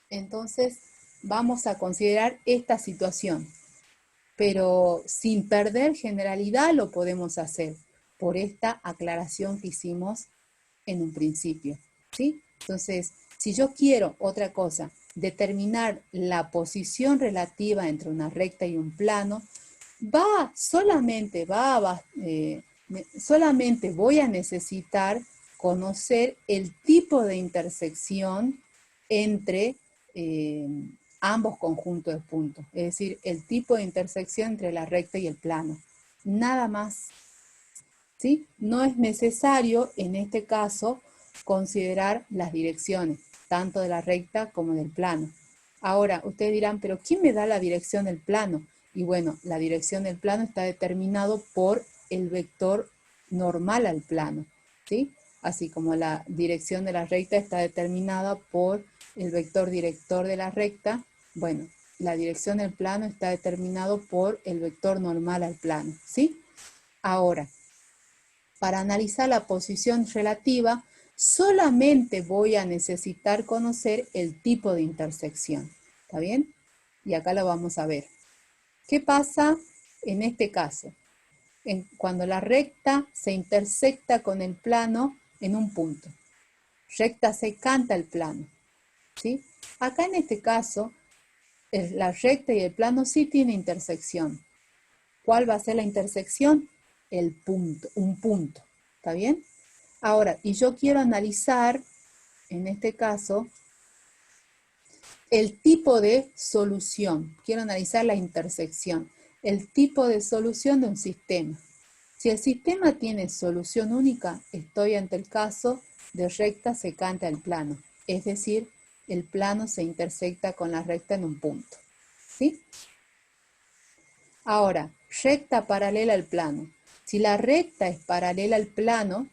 Entonces, vamos a considerar esta situación, pero sin perder generalidad lo podemos hacer por esta aclaración que hicimos en un principio, ¿sí? Entonces, si yo quiero otra cosa, determinar la posición relativa entre una recta y un plano, solamente voy a necesitar conocer el tipo de intersección entre ambos conjuntos de puntos, es decir, el tipo de intersección entre la recta y el plano. Nada más. ¿Sí? No es necesario, en este caso, considerar las direcciones, tanto de la recta como del plano. Ahora, ustedes dirán, ¿pero quién me da la dirección del plano? Y bueno, la dirección del plano está determinado por el vector normal al plano, ¿sí? Así como la dirección de la recta está determinada por el vector director de la recta, bueno, la dirección del plano está determinado por el vector normal al plano, ¿sí? Ahora, para analizar la posición relativa, solamente voy a necesitar conocer el tipo de intersección. ¿Está bien? Y acá lo vamos a ver. ¿Qué pasa en este caso? Cuando la recta se intersecta con el plano en un punto. Recta secante al plano. ¿Sí? Acá en este caso, la recta y el plano sí tienen intersección. ¿Cuál va a ser la intersección? El punto, un punto. ¿Está bien? Ahora, y yo quiero analizar, en este caso, el tipo de solución. Quiero analizar la intersección, el tipo de solución de un sistema. Si el sistema tiene solución única, estoy ante el caso de recta secante al plano. Es decir, el plano se intersecta con la recta en un punto. ¿Sí? Ahora, recta paralela al plano. Si la recta es paralela al plano,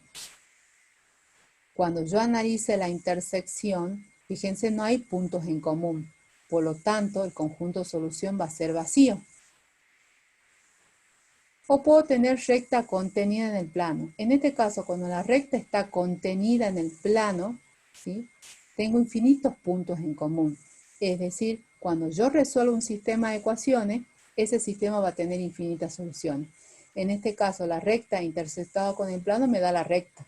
cuando yo analice la intersección, fíjense, no hay puntos en común. Por lo tanto, el conjunto solución va a ser vacío. O puedo tener recta contenida en el plano. En este caso, cuando la recta está contenida en el plano, ¿sí?, tengo infinitos puntos en común. Es decir, cuando yo resuelvo un sistema de ecuaciones, ese sistema va a tener infinitas soluciones. En este caso, la recta intersectada con el plano me da la recta.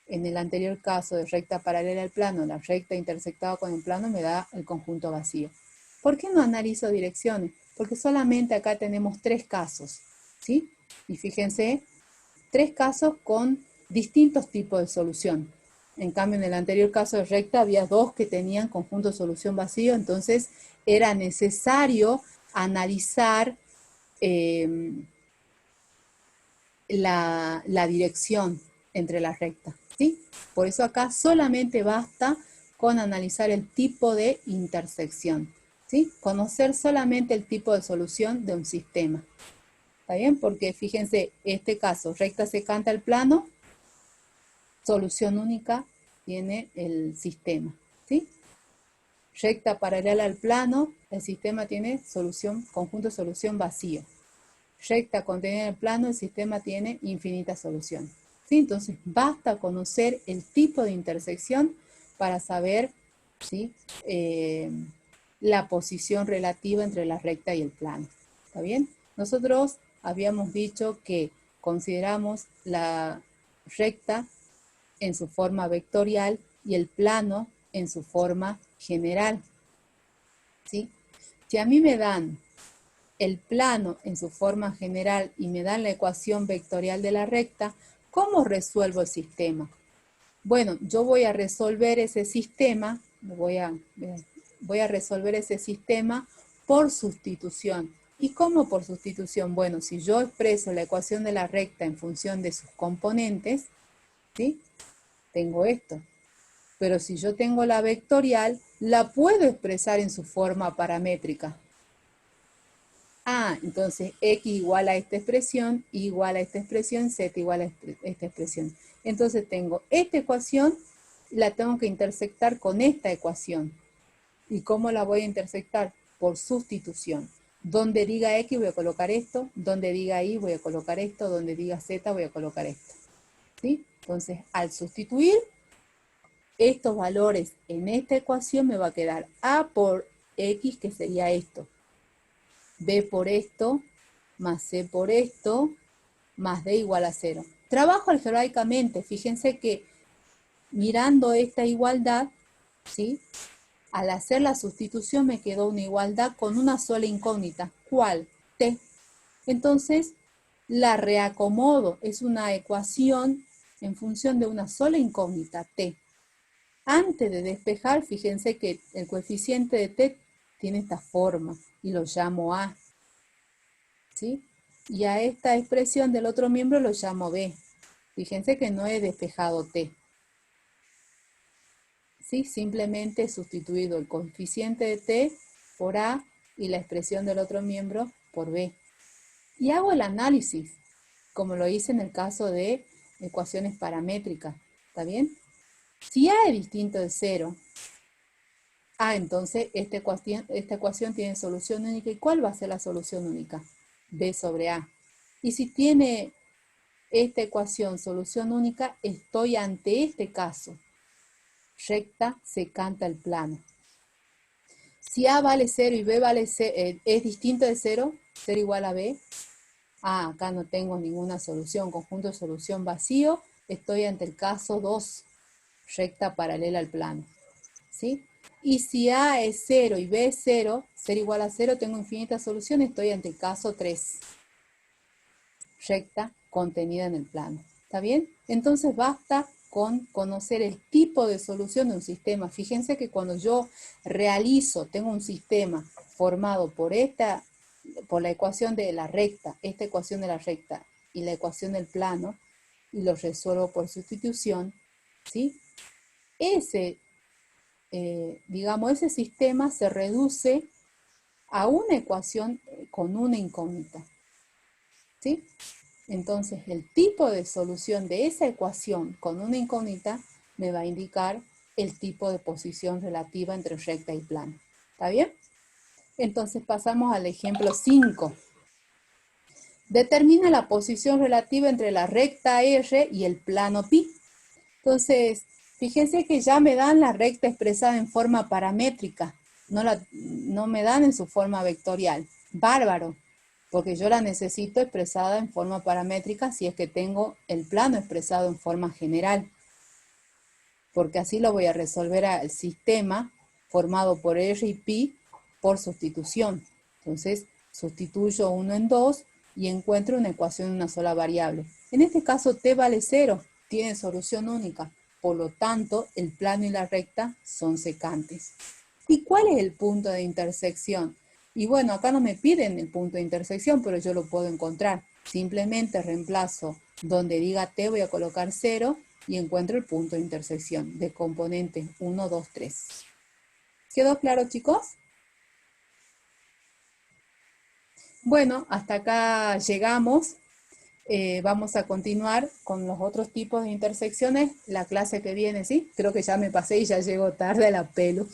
En el anterior caso de recta paralela al plano, la recta intersectada con el plano me da el conjunto vacío. ¿Por qué no analizo direcciones? Porque solamente acá tenemos 3 casos, ¿sí? Y fíjense, 3 casos con distintos tipos de solución. En cambio, en el anterior caso de recta había 2 que tenían conjunto de solución vacío, entonces era necesario analizar la dirección entre las rectas, ¿sí? Por eso acá solamente basta con analizar el tipo de intersección, ¿sí? Conocer solamente el tipo de solución de un sistema. ¿Está bien? Porque fíjense, este caso, recta secante al plano, solución única tiene el sistema, ¿sí? Recta paralela al plano, el sistema tiene solución, conjunto de solución vacío. Recta contenida en el plano, el sistema tiene infinita solución. ¿Sí? Entonces, basta conocer el tipo de intersección para saber, ¿sí? La posición relativa entre la recta y el plano. ¿Está bien? Nosotros habíamos dicho que consideramos la recta en su forma vectorial y el plano en su forma general. ¿Sí? Si a mí me dan el plano en su forma general y me dan la ecuación vectorial de la recta, ¿cómo resuelvo el sistema? Bueno, yo voy a resolver ese sistema, voy a resolver ese sistema por sustitución. ¿Y cómo por sustitución? Bueno, si yo expreso la ecuación de la recta en función de sus componentes, ¿sí? Tengo esto. Pero si yo tengo la vectorial, la puedo expresar en su forma paramétrica. Entonces x igual a esta expresión, y igual a esta expresión, z igual a esta expresión. Entonces tengo esta ecuación, la tengo que intersectar con esta ecuación. ¿Y cómo la voy a intersectar? Por sustitución. Donde diga x voy a colocar esto, donde diga y voy a colocar esto, donde diga z voy a colocar esto. ¿Sí? Entonces, al sustituir estos valores en esta ecuación me va a quedar a por x, que sería esto. B por esto, más C por esto, más D igual a 0. Trabajo algebraicamente. Fíjense que mirando esta igualdad, ¿sí? Al hacer la sustitución me quedó una igualdad con una sola incógnita. ¿Cuál? T. Entonces, la reacomodo. Es una ecuación en función de una sola incógnita, T. Antes de despejar, fíjense que el coeficiente de T tiene esta forma y lo llamo A. ¿Sí? Y a esta expresión del otro miembro lo llamo B. Fíjense que no he despejado T. ¿Sí? Simplemente he sustituido el coeficiente de T por A y la expresión del otro miembro por B. Y hago el análisis, como lo hice en el caso de ecuaciones paramétricas. ¿Está bien? Si A es distinto de 0, entonces esta ecuación tiene solución única. ¿Y cuál va a ser la solución única? B sobre A. Y si tiene esta ecuación solución única, estoy ante este caso. Recta secante al plano. Si A vale 0 y B vale 0, es distinto de 0, 0 igual a B. Acá no tengo ninguna solución, conjunto de solución vacío. Estoy ante el caso 2, recta paralela al plano. ¿Sí? Y si A es 0 y B es 0, 0 igual a 0, tengo infinitas soluciones, estoy ante el caso 3, recta contenida en el plano. ¿Está bien? Entonces basta con conocer el tipo de solución de un sistema. Fíjense que cuando yo tengo un sistema formado por la ecuación de la recta, esta ecuación de la recta y la ecuación del plano, y lo resuelvo por sustitución, ¿sí? Ese sistema se reduce a una ecuación con una incógnita. ¿Sí? Entonces, el tipo de solución de esa ecuación con una incógnita me va a indicar el tipo de posición relativa entre recta y plano. ¿Está bien? Entonces, pasamos al ejemplo 5. Determina la posición relativa entre la recta R y el plano pi. Entonces, fíjense que ya me dan la recta expresada en forma paramétrica, no me dan en su forma vectorial. Bárbaro, porque yo la necesito expresada en forma paramétrica si es que tengo el plano expresado en forma general, porque así lo voy a resolver al sistema formado por R y pi por sustitución. Entonces, sustituyo 1 en 2 y encuentro una ecuación de una sola variable. En este caso, t vale 0, tiene solución única. Por lo tanto, el plano y la recta son secantes. ¿Y cuál es el punto de intersección? Y bueno, acá no me piden el punto de intersección, pero yo lo puedo encontrar. Simplemente reemplazo donde diga T, voy a colocar 0 y encuentro el punto de intersección de componentes 1, 2, 3. ¿Quedó claro, chicos? Bueno, hasta acá llegamos. Vamos a continuar con los otros tipos de intersecciones la clase que viene, ¿sí? Creo que ya me pasé y ya llego tarde a la pelo.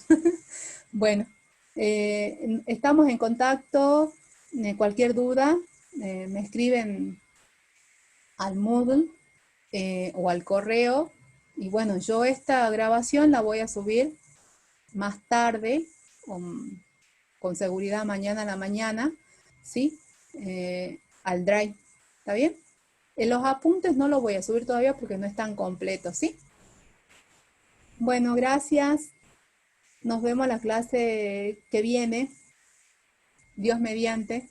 Bueno, estamos en contacto. Cualquier duda, me escriben al Moodle o al correo. Y bueno, yo esta grabación la voy a subir más tarde, con seguridad mañana a la mañana, ¿sí? Al Drive, ¿está bien? En los apuntes no los voy a subir todavía porque no están completos, ¿sí? Bueno, gracias. Nos vemos la clase que viene. Dios mediante.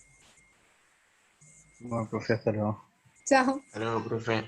Bueno, profe, hasta luego. Chao. Hasta luego, profe.